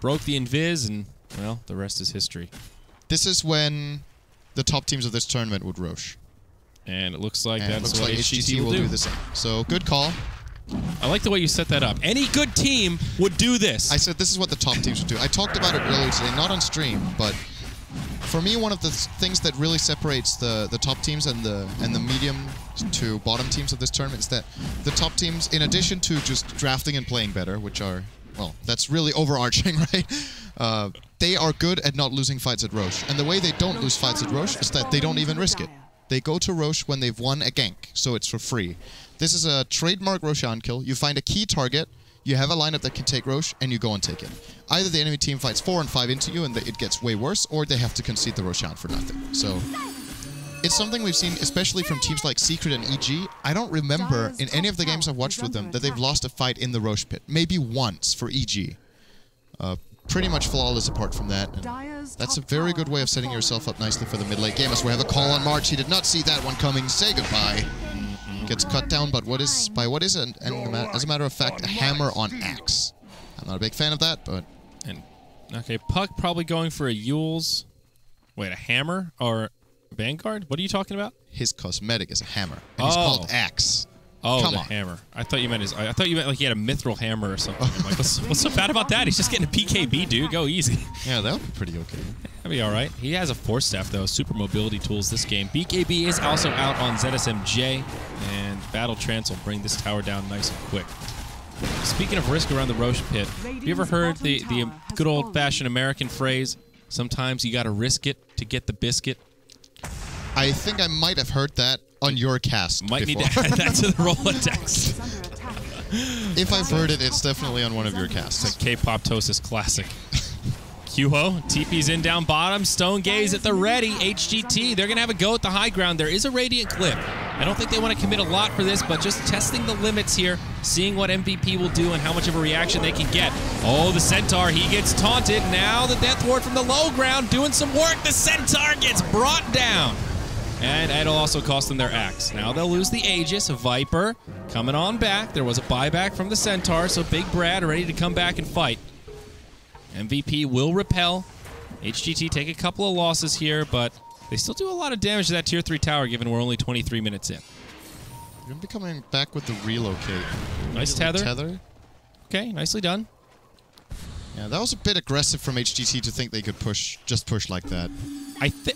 Broke the invis, and, well, the rest is history. This is when the top teams of this tournament would Rosh. And it looks like that's what HGT will do the same. So, good call. I like the way you set that up. Any good team would do this. I said this is what the top teams would do. I talked about it earlier today, not on stream, but for me, one of the things that really separates the top teams and the medium to bottom teams of this tournament is that the top teams, in addition to just drafting and playing better, which are... well, that's really overarching, right? They are good at not losing fights at Rosh. And the way they don't lose fights at Rosh is that they don't even risk it. They go to Rosh when they've won a gank, so it's for free. This is a trademark Roshan kill. You find a key target, you have a lineup that can take Rosh, and you go and take it. Either the enemy team fights 4 and 5 into you and it gets way worse, or they have to concede the Roshan for nothing. So... it's something we've seen, especially from teams like Secret and EG. I don't remember in any of the games I've watched with them that they've lost a fight in the Rosh pit. Maybe once for EG. Pretty much flawless apart from that. And that's a very good way of setting yourself up nicely for the mid-late game. As we have a call on March. He did not see that one coming. Say goodbye. Gets cut down, but as a matter of fact, a hammer on Axe. I'm not a big fan of that, but... okay, Puck probably going for a Yule's... wait, a hammer? Or... Vanguard? What are you talking about? His cosmetic is a hammer, and he's called Axe. Oh, Come on. Hammer. I thought you meant like he had a mithril hammer or something. I'm like, what's so bad about that? He's just getting a PKB, dude. Go easy. Yeah, that would be pretty okay. That'd be all right. He has a force staff though. Super mobility tools this game. BKB is also out on ZSMJ, and Battle Trance will bring this tower down nice and quick. Speaking of risk around the Rosh pit, have you ever heard the good old-fashioned American phrase? Sometimes you got to risk it to get the biscuit. I think I might have heard that on your cast Might before. need to add that to the Rolodex. If I've heard it, it's definitely on one of your casts. It's a K-pop Tosis classic. QO, TP's in down bottom. Stone Gaze at the ready. HGT, they're going to have a go at the high ground. There is a Radiant clip. I don't think they want to commit a lot for this, but just testing the limits here, seeing what MVP will do and how much of a reaction they can get. Oh, the Centaur, he gets taunted. Now the Death Ward from the low ground doing some work. The Centaur gets brought down. And it'll also cost them their Axe. Now they'll lose the Aegis. Viper coming on back. There was a buyback from the Centaur, so Big Brad ready to come back and fight. MVP will repel. HGT take a couple of losses here, but they still do a lot of damage to that Tier 3 tower, given we're only 23 minutes in. You're going to be coming back with the relocate. Nice tether. Okay, nicely done. Yeah, that was a bit aggressive from HGT to think they could just push like that.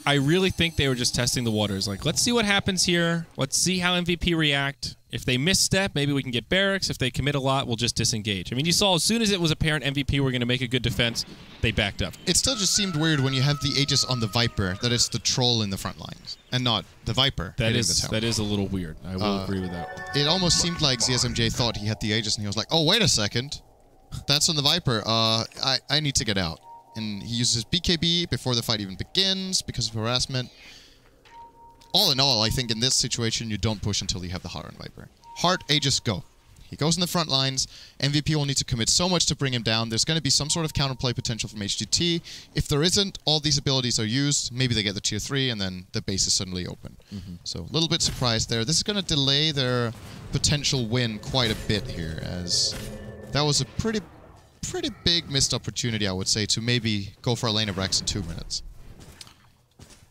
I really think they were just testing the waters. Like, let's see what happens here. Let's see how MVP react. If they misstep, maybe we can get barracks. If they commit a lot, we'll just disengage. I mean, you saw as soon as it was apparent MVP were going to make a good defense, they backed up. It still just seemed weird when you have the Aegis on the Viper that it's the troll in the front lines and not the Viper. That is a little weird. I will agree with that. It almost seemed like ZSMJ thought he had the Aegis and he was like, oh, wait a second. That's on the Viper. I need to get out. And he uses BKB before the fight even begins because of harassment. All in all, I think in this situation, you don't push until you have the Heart on Viper. Heart, Aegis, go. He goes in the front lines. MVP will need to commit so much to bring him down. There's going to be some sort of counterplay potential from HGT. If there isn't, all these abilities are used. Maybe they get the Tier 3, and then the base is suddenly open. So a little bit surprised there. This is going to delay their potential win quite a bit here, as that was a pretty big missed opportunity, I would say, to maybe go for a lane of Rex in 2 minutes.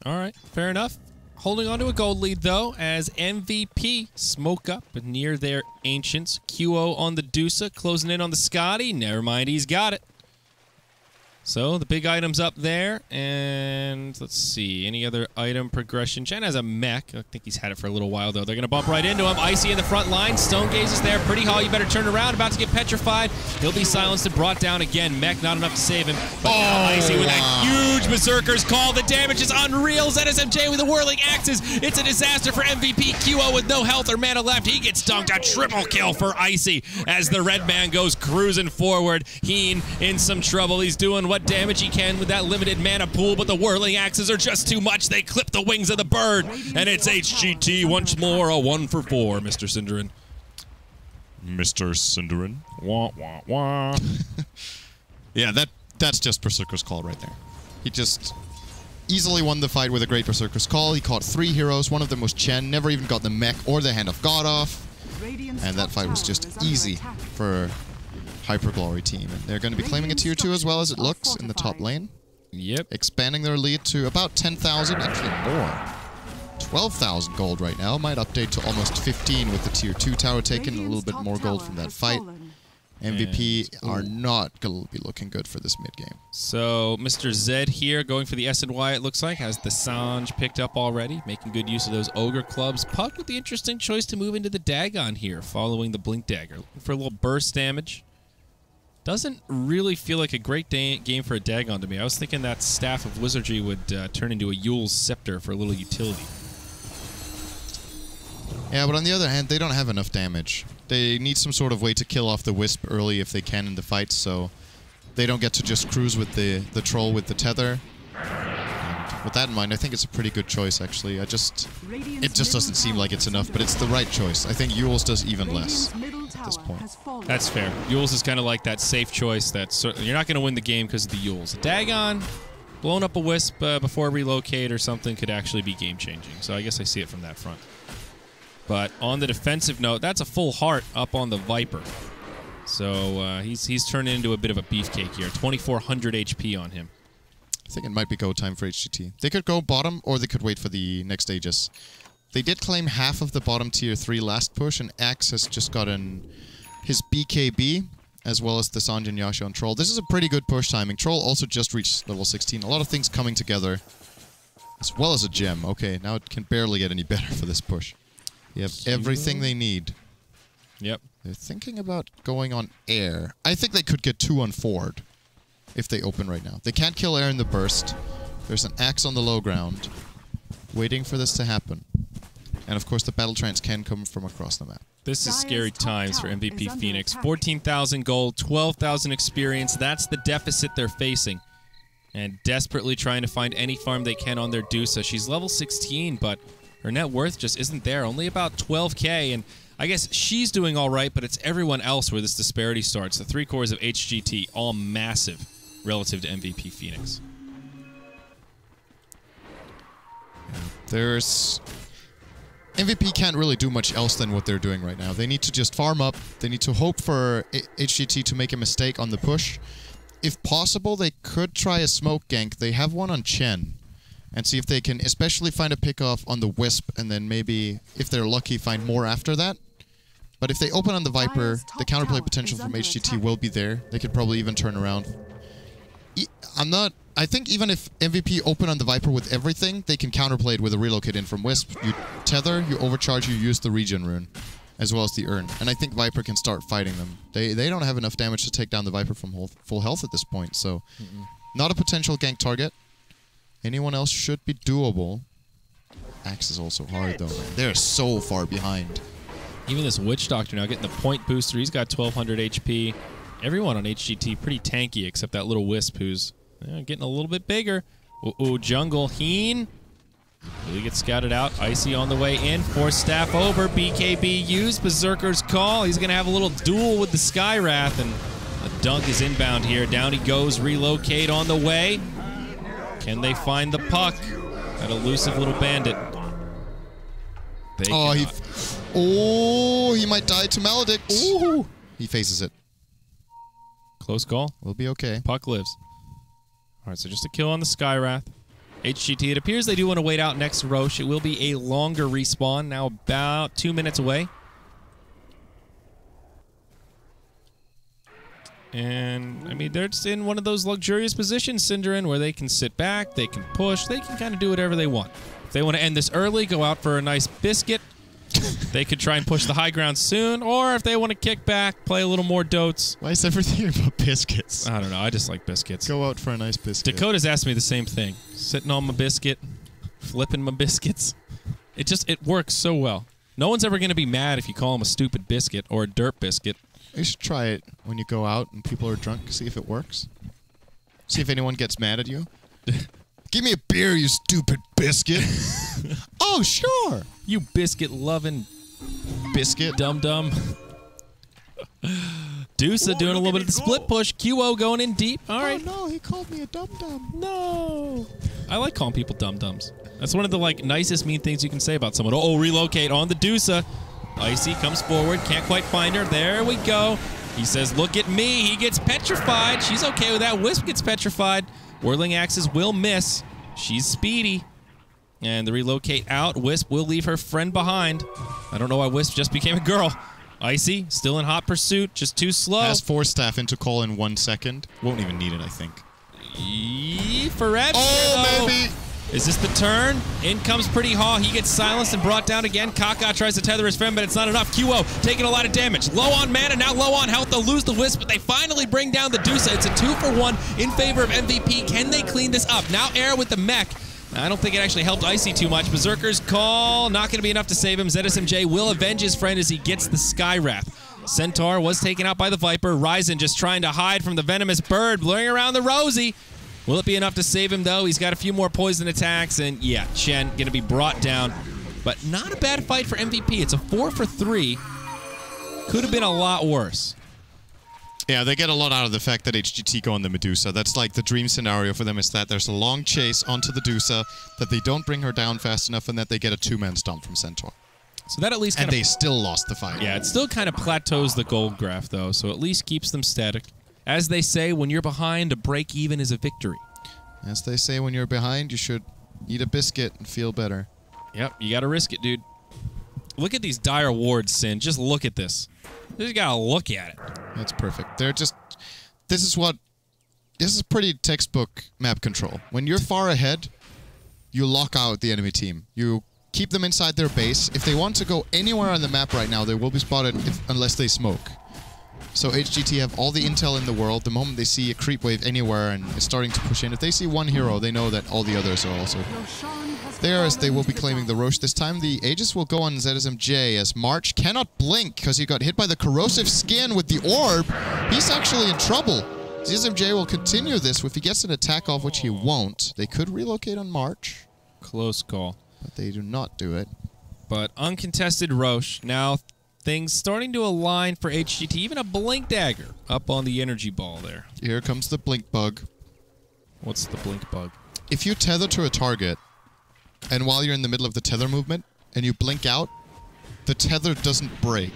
All right, fair enough. Holding on to a gold lead, though, as MVP smoke up near their Ancients. QO on the Dusa, closing in on the Scotty. Never mind, he's got it. So the big item's up there, and let's see, any other item progression. Chen has a mech. I think he's had it for a little while, though. They're going to bump right into him. Icy in the front line. Stone Gaze is there. Pretty Hall, you better turn around. About to get petrified. He'll be silenced and brought down again. Mech not enough to save him. But now Icy with that huge Berserker's Call. The damage is unreal. ZSMJ with the whirling axes. It's a disaster for MVP. QO with no health or mana left. He gets dunked. A triple kill for Icy as the red man goes cruising forward. Heen in some trouble. He's doing what damage he can with that limited mana pool, but the whirling axes are just too much. They clip the wings of the bird, and it's HGT once more, a 1 for 4, Mr. syndereN. Mr. syndereN. Wah, wah, wah. Yeah, that's just Berserker's Call right there. He just easily won the fight with a great Berserker's Call. He caught 3 heroes. One of them was Chen. Never even got the mech or the Hand of God off. And that fight was just easy for Hyperglory team. And they're going to be claiming a tier 2 as well as it looks in the top lane. Yep. Expanding their lead to about 10,000, actually more. 12,000 gold right now. Might update to almost 15 with the tier 2 tower taking a little bit more gold from that fight. MVP are not going to be looking good for this mid-game. So, Mr. Zed here, going for the S&Y, it looks like, has the Sange picked up already, making good use of those Ogre clubs. Puck with the interesting choice to move into the Dagon here, following the Blink Dagger. Looking for a little burst damage. Doesn't really feel like a great game for a Dagon to me. I was thinking that Staff of Wizardry would turn into a Yule's Scepter for a little utility. Yeah, but on the other hand, they don't have enough damage. They need some sort of way to kill off the Wisp early if they can in the fight, so they don't get to just cruise with the Troll with the Tether. And with that in mind, I think it's a pretty good choice, actually. It just doesn't seem like it's enough, but it's the right choice. I think Yule's does even less at this point. That's fair. Yule's is kind of like that safe choice that you're not going to win the game because of the Yule's. Dagon, blowing up a Wisp before relocate or something could actually be game-changing, so I guess I see it from that front. But on the defensive note, that's a full heart up on the Viper. So he's turned into a bit of a beefcake here. 2,400 HP on him. I think it might be go time for HGT. They could go bottom, or they could wait for the next Aegis. They did claim half of the bottom tier 3 last push, and Axe has just gotten his BKB, as well as the Sanjin Yasha on Troll. This is a pretty good push timing. Troll also just reached level 16. A lot of things coming together, as well as a gem. Okay, now it can barely get any better for this push. You have everything they need. Yep. They're thinking about going on air. I think they could get 2 on Ford if they open right now. They can't kill air in the burst. There's an Axe on the low ground, waiting for this to happen. And of course, the battle trance can come from across the map. This is scary times for MVP Phoenix. 14,000 gold, 12,000 experience. That's the deficit they're facing. And desperately trying to find any farm they can on their Dusa. She's level 16, but her net worth just isn't there. Only about 12k, and I guess she's doing all right, but it's everyone else where this disparity starts. The 3 cores of HGT, all massive relative to MVP Phoenix. There's... MVP can't really do much else than what they're doing right now. They need to just farm up. They need to hope for HGT to make a mistake on the push. If possible, they could try a smoke gank. They have one on Chen. And see if they can especially find a pickoff on the Wisp, and then maybe, if they're lucky, find more after that. But if they open on the Viper, the counterplay potential from HGT will be there. They could probably even turn around. I think even if MVP open on the Viper with everything, they can counterplay it with a relocate in from Wisp. You tether, you overcharge, you use the regen rune, as well as the urn. And I think Viper can start fighting them. They don't have enough damage to take down the Viper from full health at this point, so not a potential gank target. Anyone else should be doable. Axe is also hard, though. They're so far behind. Even this Witch Doctor now getting the point booster. He's got 1,200 HP. Everyone on HGT pretty tanky, except that little Wisp who's getting a little bit bigger. Ooh, jungle. Heen. Really gets scouted out. Icy on the way in. Force staff over. BKB used. Berserker's Call. He's going to have a little duel with the Skywrath, and a dunk is inbound here. Down he goes. Relocate on the way. Can they find the puck? That elusive little bandit. He might die to Maledict. Ooh. He faces it. Close call. We'll be okay. Puck lives. All right, so just a kill on the Skywrath. HGT, it appears they do want to wait out next Roche. It will be a longer respawn, now about 2 minutes away. And, I mean, they're just in one of those luxurious positions, syndereN, where they can sit back, they can push, they can kind of do whatever they want. If they want to end this early, go out for a nice biscuit. They could try and push the high ground soon, or if they want to kick back, play a little more dotes. Why is everything about biscuits? I don't know. I just like biscuits. Go out for a nice biscuit. Dakota's asked me the same thing. Sitting on my biscuit, flipping my biscuits. It works so well. No one's ever going to be mad if you call them a stupid biscuit or a dirt biscuit. You should try it when you go out and people are drunk. See if it works. See if anyone gets mad at you. Give me a beer, you stupid biscuit. Oh, sure. You biscuit-loving biscuit. dum-dum. Deusa doing a little bit of the split push. QO going in deep. All right. Oh, no, he called me a dum-dum. No. I like calling people dum-dums. That's one of the nicest mean things you can say about someone. Oh, relocate on the Deusa. Icy comes forward. Can't quite find her. There we go. He says, look at me. He gets petrified. She's okay with that. Wisp gets petrified. Whirling Axes will miss. She's speedy. And the relocate out. Wisp will leave her friend behind. I don't know why Wisp just became a girl. Icy, still in hot pursuit. Just too slow. Has Force Staff into call in 1 second. Won't even need it, I think. Forever. Oh, maybe. Is this the turn? In comes Pretty Haw. He gets silenced and brought down again. Kaka tries to tether his friend, but it's not enough. QO taking a lot of damage. Low on mana, now low on health. They'll lose the Wisp, but they finally bring down the Deusa. It's a 2-for-1 in favor of MVP. Can they clean this up? Now Air with the mech. I don't think it actually helped Icy too much. Berserker's call, not going to be enough to save him. ZSMJ will avenge his friend as he gets the Sky Wrath. Centaur was taken out by the Viper. Ryzen just trying to hide from the venomous bird, blurring around the Rosie. Will it be enough to save him, though? He's got a few more poison attacks, and yeah, Chen going to be brought down. But not a bad fight for MVP. It's a 4-for-3. Could have been a lot worse. Yeah, they get a lot out of the fact that HGT go on the Medusa. That's like the dream scenario for them is that there's a long chase onto the Medusa, that they don't bring her down fast enough, and that they get a 2-man stomp from Centaur. So that at least and they still lost the fight. Yeah, it still kind of plateaus the gold graph, though, so at least keeps them static. As they say, when you're behind, a break even is a victory. As they say, when you're behind, you should eat a biscuit and feel better. Yep, you gotta risk it, dude. Look at these dire wards, Sin. Just look at this. You just gotta look at it. That's perfect. They're just... This is pretty textbook map control. When you're far ahead, you lock out the enemy team. You keep them inside their base. If they want to go anywhere on the map right now, they will be spotted unless they smoke. So HGT have all the intel in the world. The moment they see a creep wave anywhere and is starting to push in, if they see one hero, they know that all the others are also there, as they will be claiming the Roche. This time the Aegis will go on ZSMJ, as March cannot blink because he got hit by the corrosive skin with the orb. He's actually in trouble. ZSMJ will continue this if he gets an attack off, which he won't. They could relocate on March. Close call. But they do not do it. But uncontested Roche. Now things starting to align for HGT. Even a blink dagger up on the energy ball there. Here comes the blink bug. What's the blink bug? If you tether to a target, and while you're in the middle of the tether movement, and you blink out, the tether doesn't break.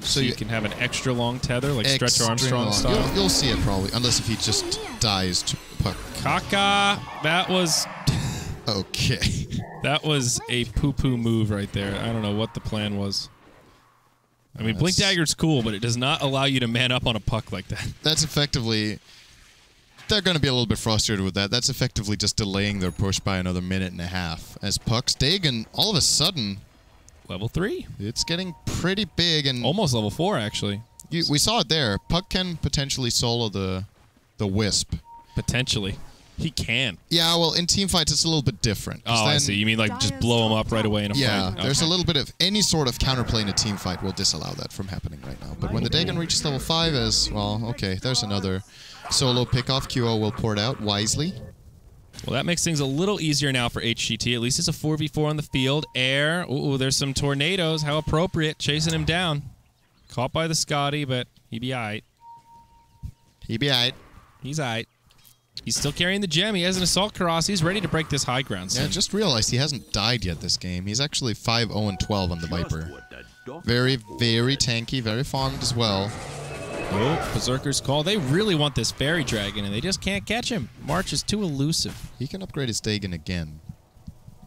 So you can have an extra long tether, like Stretch Armstrong style? You'll see it probably, unless if he just dies to puck. Kaka, that was... okay. That was a poo-poo move right there. I don't know what the plan was. I mean, Blink Dagger's cool, but it does not allow you to man up on a puck like that. That's effectively... They're going to be a little bit frustrated with that. That's effectively just delaying their push by another minute and a half. As pucks, Dagon, all of a sudden... Level 3. It's getting pretty big and... Almost level 4, actually. We saw it there. Puck can potentially solo the Wisp. Potentially. He can. Yeah, well, in team fights, it's a little bit different. Oh, I see. You mean like just blow him up right away in a fight? Yeah, there's a little bit of... Any sort of counterplay in a team fight will disallow that from happening right now. But when the Dagon reaches level 5 as... Well, okay, there's another solo pickoff. QO will pour it out wisely. Well, that makes things a little easier now for HGT. At least it's a 4v4 on the field. Air. Ooh, there's some tornadoes. How appropriate. Chasing him down. Caught by the Scotty, but he be aight. He be aight. He's aight. He's still carrying the gem. He has an Assault Karas. He's ready to break this high ground. Yeah, just realized he hasn't died yet this game. He's actually 5-0-12 on the Viper. Very, very tanky. Very farmed as well. Oh, Berserker's call. They really want this Fairy Dragon, and they just can't catch him. March is too elusive. He can upgrade his Dagon again.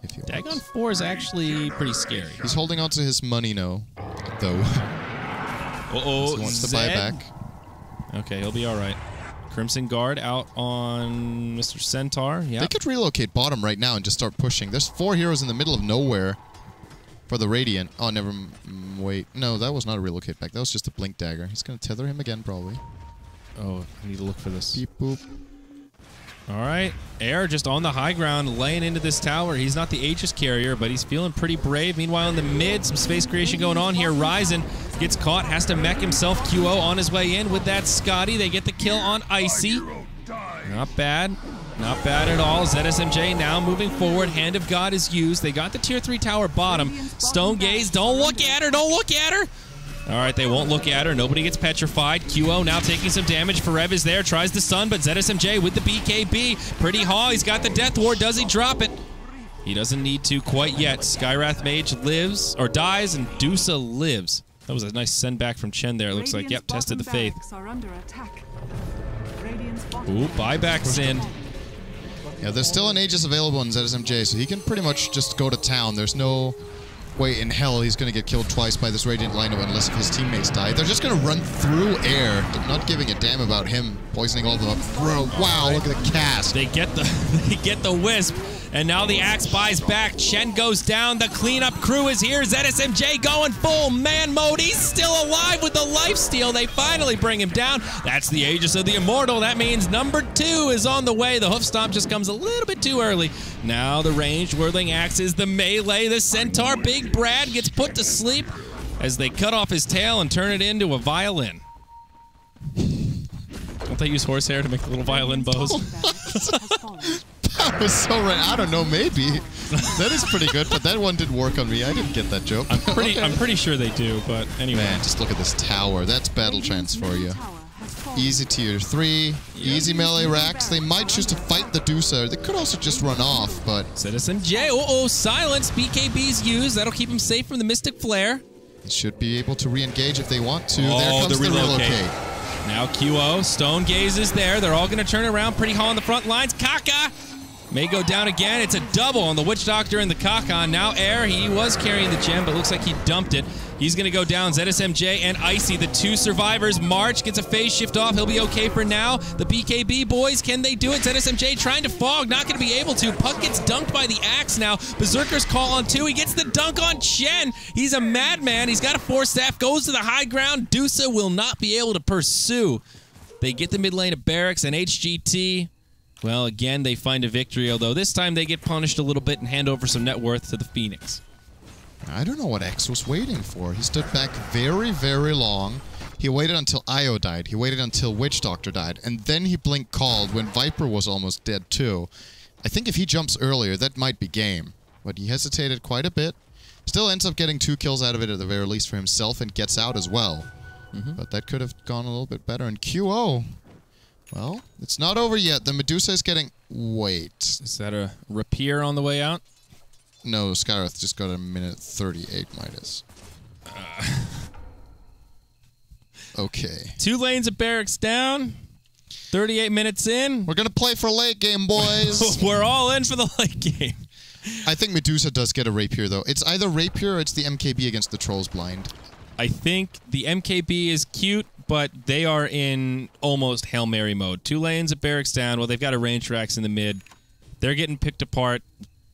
If he Dagon wants. 4 is actually pretty scary. He's holding on to his money, though. Uh-oh. He wants to buy back. Okay, he'll be all right. Crimson Guard out on Mr. Centaur. Yeah. They could relocate bottom right now and just start pushing. There's 4 heroes in the middle of nowhere for the Radiant. Oh, never... wait. No, that was not a relocate back. That was just a Blink Dagger. He's going to tether him again, probably. Oh, I need to look for this. Beep, boop. All right. Air just on the high ground, laying into this tower. He's not the Aegis carrier, but he's feeling pretty brave. Meanwhile, in the mid, some space creation going on here. Ryzen gets caught, has to mech himself. QO on his way in with that Scotty. They get the kill on Icy. Not bad. Not bad at all. ZSMJ now moving forward. Hand of God is used. They got the tier 3 tower bottom. Stone Gaze. Don't look at her. Don't look at her. All right, they won't look at her. Nobody gets petrified. QO now taking some damage. Forev is there. Tries the stun, but ZSMJ with the BKB. Pretty Haw. He's got the Death Ward. Does he drop it? He doesn't need to quite yet. Skywrath Mage lives, or dies, and Dusa lives. That was a nice send back from Chen there. It looks like, yep, tested the faith. Ooh, buybacks in. Yeah, there's still an Aegis available in ZSMJ, so he can pretty much just go to town. There's no way in hell he's going to get killed twice by this Radiant lineup unless if his teammates die. They're just going to run through air, not giving a damn about him poisoning all of them up. Wow, look at the cast. They get the Wisp, and now the Axe buys back. Chen goes down. The cleanup crew is here. ZSMJ going full man mode. He's still alive with the lifesteal. They finally bring him down. That's the Aegis of the Immortal. That means number 2 is on the way. The hoof stomp just comes a little bit too early. Now the ranged whirling axes, the melee, the Centaur. Big Brad gets put to sleep as they cut off his tail and turn it into a violin. Don't they use horsehair to make the little violin bows? That was so right. I don't know, maybe. That is pretty good, but that one didn't work on me. I didn't get that joke. I'm pretty sure they do, but anyway. Man, just look at this tower. That's battle chance for you. Easy tier 3, easy melee racks. They might choose to fight the Dusa. They could also just run off, but... ZSMJ, silence. BKB's used. That'll keep him safe from the Mystic Flare. They should be able to re-engage if they want to. There comes the relocate. Now QO, Stone Gaze is there. They're all going to turn around. Pretty Haw on the front lines. Kaka may go down again. It's a double on the Witch Doctor and the Kaka. Now Air, he was carrying the gem, but looks like he dumped it. He's going to go down. ZSMJ and Icy, the 2 survivors. March gets a phase shift off. He'll be okay for now. The BKB boys, can they do it? ZSMJ trying to fog, not going to be able to. Puck gets dunked by the Axe now. Berserker's call on 2. He gets the dunk on Chen. He's a madman. He's got a 4 staff, goes to the high ground. Dusa will not be able to pursue. They get the mid lane of Barracks and HGT. Well, again, they find a victory, although this time they get punished a little bit and hand over some net worth to the Phoenix. I don't know what X was waiting for. He stood back very, very long. He waited until Io died. He waited until Witch Doctor died. And then he blink called when Viper was almost dead too. I think if he jumps earlier, that might be game. But he hesitated quite a bit. Still ends up getting 2 kills out of it at the very least for himself and gets out as well. But that could have gone a little bit better. And QO, well, it's not over yet. The Medusa is getting... Wait. Is that a rapier on the way out? No, Skywrath just got a minute 38 Midas. Okay. 2 lanes of Barracks down. 38 minutes in. We're going to play for late game, boys. We're all in for the late game. I think Medusa does get a Rapier, though. It's either Rapier or it's the MKB against the Trolls Blind. I think the MKB is cute, but they are in almost Hail Mary mode. 2 lanes of Barracks down. Well, they've got a range racks in the mid. They're getting picked apart.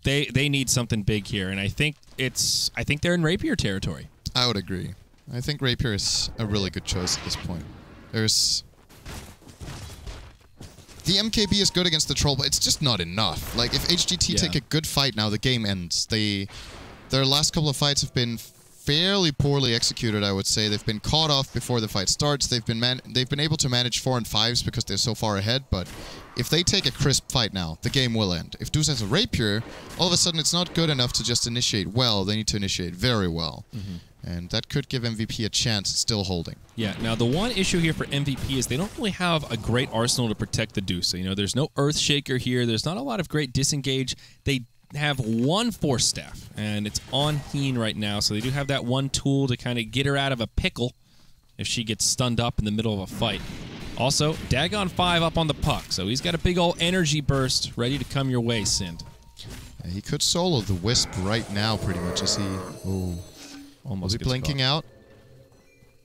They need something big here, and I think they're in Rapier territory. I would agree. I think Rapier is a really good choice at this point. There's... The MKB is good against the Troll, but it's just not enough. Like, if HGT take a good fight now, the game ends. Their last couple of fights have been fairly poorly executed, I would say. They've been caught off before the fight starts. They've been able to manage 4 and 5s because they're so far ahead, but if they take a crisp fight now, the game will end. If Deuce has a Rapier, all of a sudden it's not good enough to just initiate well. They need to initiate very well. And that could give MVP a chance. It's still holding. Yeah, now the one issue here for MVP is they don't really have a great arsenal to protect the Deuce. You know, there's no Earthshaker here. There's not a lot of great disengage. They have 1 Force Staff, and it's on Heen right now, so they do have that 1 tool to kind of get her out of a pickle if she gets stunned up in the middle of a fight. Also, Dagon 5 up on the Puck, so he's got a big old energy burst ready to come your way, Sind. Yeah, he could solo the Wisp right now, pretty much, as he... Oh. Almost Was he blinking out?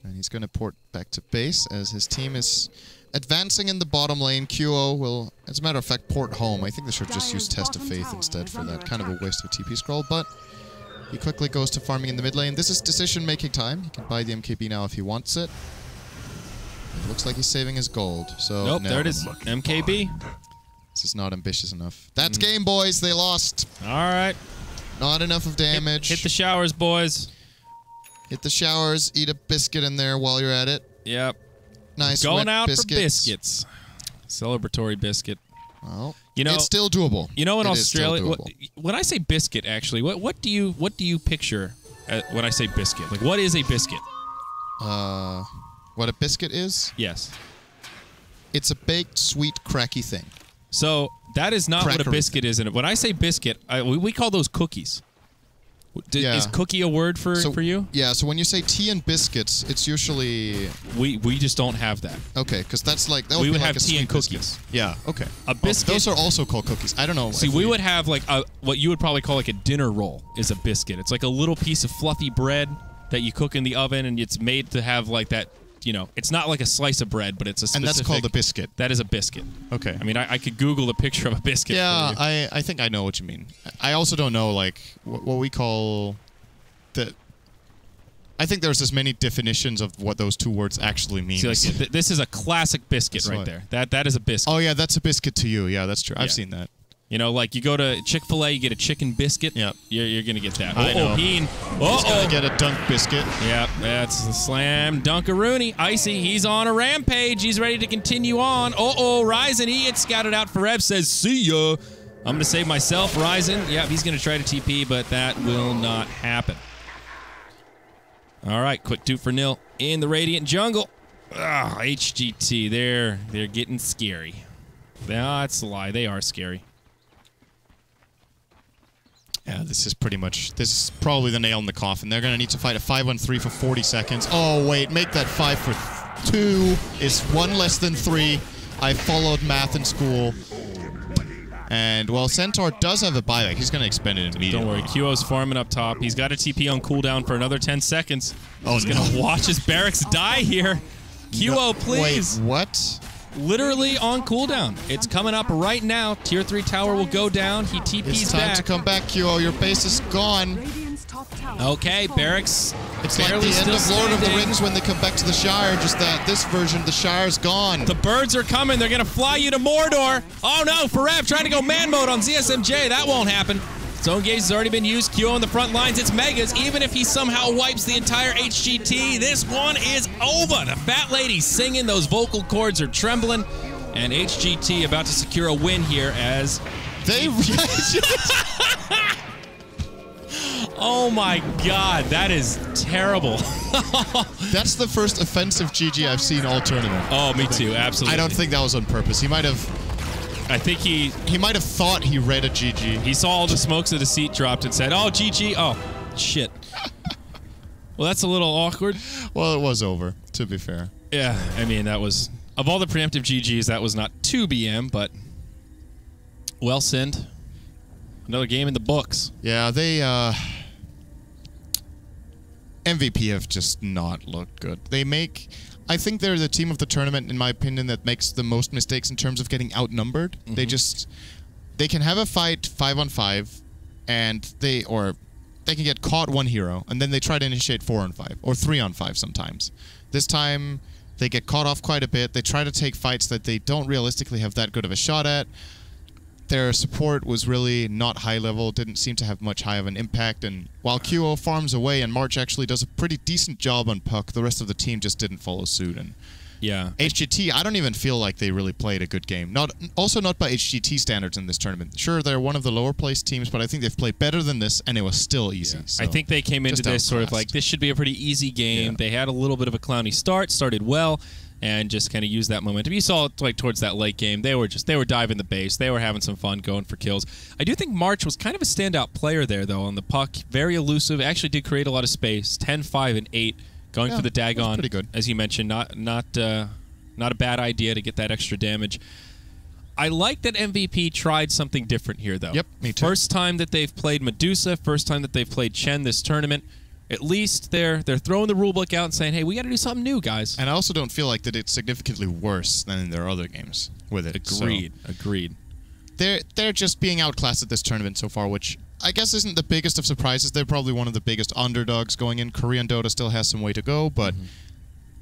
And he's going to port back to base as his team is advancing in the bottom lane. QO will, as a matter of fact, port home. I think they should just use Test of Faith instead for that. Kind of a waste of TP scroll, but he quickly goes to farming in the mid lane. This is decision-making time. He can buy the MKB now if he wants it. It looks like he's saving his gold. So nope, there it is. MKB. This is not ambitious enough. That's game, boys. They lost. All right. Not enough of damage. Hit the showers, boys. Hit the showers. Eat a biscuit in there while you're at it. Yep. Nice. Going out biscuits. for biscuits. Celebratory biscuit. Well, you know, it's still doable. You know, in it Australia, when I say biscuit, actually, what do you picture when I say biscuit? Like, what is a biscuit? What a biscuit is? Yes. It's a baked, sweet, cracky thing. So that is not what a Crackery biscuit is. And when I say biscuit, we call those cookies. Is cookie a word for you? Yeah, so when you say tea and biscuits, it's usually... We just don't have that. Okay, because that's like... That we would like have tea and cookies. Biscuit. Yeah, okay. A biscuit... those are also called cookies. I don't know. See, we would have like what you would probably call like a dinner roll is a biscuit. It's like a little piece of fluffy bread that you cook in the oven, and it's made to have like that... You know, it's not like a slice of bread, but it's a specific... And that's called a biscuit. That is a biscuit. Okay. I mean, I could Google a picture of a biscuit. Yeah, for you. I think I know what you mean. I also don't know, like, what we call... I think there's as many definitions of what those two words actually mean. See, like, this is a classic biscuit right there. That is a biscuit. Oh, yeah, that's a biscuit to you. Yeah, that's true. I've seen that. You know, like you go to Chick-fil-A, you get a chicken biscuit. Yeah, you're gonna get that. I know. He's gonna get a dunk biscuit. Yep, that's a slam dunkaroonie. Icy, he's on a rampage. He's ready to continue on. Ryzen, he gets scouted out. Forev says, "See ya." I'm gonna save myself. Ryzen, yep, he's gonna try to TP, but that will not happen. All right, quick 2 for nil in the Radiant jungle. HGT, they're getting scary. That's a lie. They are scary. Yeah, this is probably the nail in the coffin. They're going to need to fight a 5-on-3 for 40 seconds. Oh, wait, make that 5 for 2. It's 1 less than 3. I followed math in school. And, well, Centaur does have a buyback. He's going to expend it immediately. Don't worry, QO's farming up top. He's got a TP on cooldown for another 10 seconds. He's going to watch his barracks die here. QO, please. Wait, what? Literally on cooldown. It's coming up right now. Tier 3 tower will go down. He TP's back. It's time to come back, QO. Your base is gone. Okay, barracks. It's like the end of Lord of the Rings when they come back to the Shire, just that this version, the Shire's gone. The birds are coming. They're going to fly you to Mordor. Oh, no. Forev trying to go man mode on ZSMJ. That won't happen. Zone Gauge has already been used. QO on the front lines. It's Megas. Even if he somehow wipes the entire HGT, this one is over. The fat lady's singing. Those vocal cords are trembling. And HGT about to secure a win here as... They... Oh my god, that is terrible. That's the first offensive GG I've seen all tournament. Oh, me too, absolutely. I don't think that was on purpose. He might have... I think he might have thought he read a GG. He saw all the smokes of deceit dropped and said, "Oh, GG. Oh, shit." Well, that's a little awkward. Well, it was over, to be fair. Yeah, I mean, that was... Of all the preemptive GGs, that was not 2 BM, but... Well, Sind. Another game in the books. Yeah, they, MVP have just not looked good. They make... I think they're the team of the tournament, in my opinion, that makes the most mistakes in terms of getting outnumbered. Mm-hmm. They can have a fight 5-on-5, and they can get caught 1 hero, and then they try to initiate 4-on-5, or 3-on-5 sometimes. This time, they get caught off quite a bit. They try to take fights that they don't realistically have that good of a shot at. Their support was really not high level, didn't seem to have much high of an impact, and while QO farms away and March actually does a pretty decent job on puck, the rest of the team just didn't follow suit. And yeah, HGT, I don't even feel like they really played a good game. Also not by HGT standards in this tournament. Sure, they're one of the lower placed teams, but I think they've played better than this, and it was still easy. Yeah. So I think they came into this sort of like, this should be a pretty easy game. Yeah. They had a little bit of a clowny start, started well, and just kind of use that momentum. You saw it like towards that late game. They were diving the base. They were having some fun going for kills. I do think March was kind of a standout player there, though, on the puck. Very elusive. Actually did create a lot of space. 10, 5, and 8 going for the Dagon. Pretty good. As you mentioned, not a bad idea to get that extra damage. I like that MVP tried something different here, though. Yep, me too. First time that they've played Medusa. First time that they've played Chen this tournament. At least they're throwing the rulebook out and saying, hey, we got to do something new, guys. And I also don't feel like that it's significantly worse than in their other games with it. Agreed. So Agreed. they're just being outclassed at this tournament so far, which I guess isn't the biggest of surprises. They're probably one of the biggest underdogs going in. Korean Dota still has some way to go, but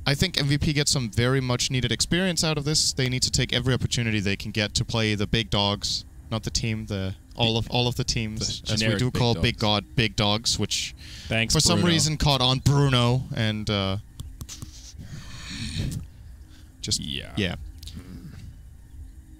I think MVP gets some very much needed experience out of this. They need to take every opportunity they can get to play the big dogs, not the team, all of the teams, The as we generic do call big big dogs, which Thanks, for some Bruno. reason caught on Bruno and just yeah.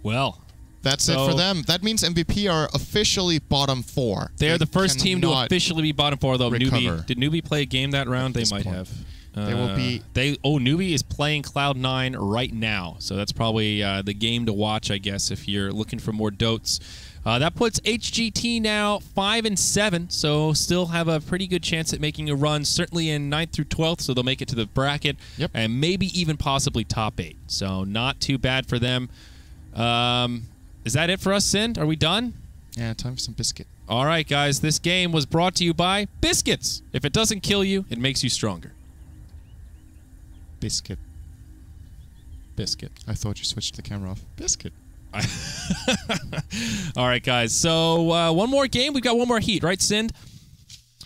Well, That's it for them. That means MVP are officially bottom 4. they're the first team to cannot officially be bottom 4, though. recover. Did Newbie play a game that round? They this might point. have. They will be. Newbie is playing Cloud9 right now, so that's probably the game to watch, I guess, if you're looking for more dotes. That puts HGT now 5-7, so still have a pretty good chance at making a run, certainly in 9th through 12th, so they'll make it to the bracket, and maybe even possibly top 8. So not too bad for them. Is that it for us, Sind? Are we done? Yeah, time for some biscuit. All right, guys, this game was brought to you by Biscuits. If it doesn't kill you, it makes you stronger. Biscuit. Biscuit. I thought you switched the camera off. Biscuit. All right, guys. So one more game. We've got one more heat, right, Sind?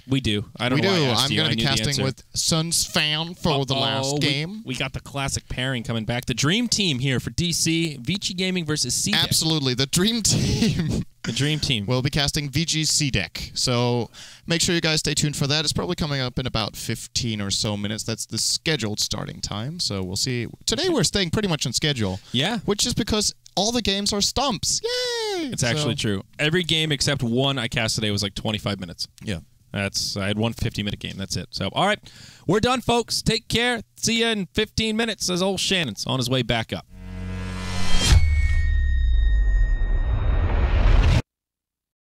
We do. I don't know why I asked I'm you. going I to be knew the casting answer. with Sun's Fan for the last game. We got the classic pairing coming back. The Dream Team here for DC. Vici Gaming versus C-Deck. Absolutely. The Dream Team. The Dream Team. We'll be casting VG's C-Deck. So make sure you guys stay tuned for that. It's probably coming up in about 15 or so minutes. That's the scheduled starting time. So we'll see. Today we're staying pretty much on schedule. Yeah. Which is because all the games are stumps. Yay! It's actually true. Every game except one I cast today was like 25 minutes. Yeah. I had one 50-minute game. That's it. So, all right. We're done, folks. Take care. See you in 15 minutes as old Shannon's on his way back up.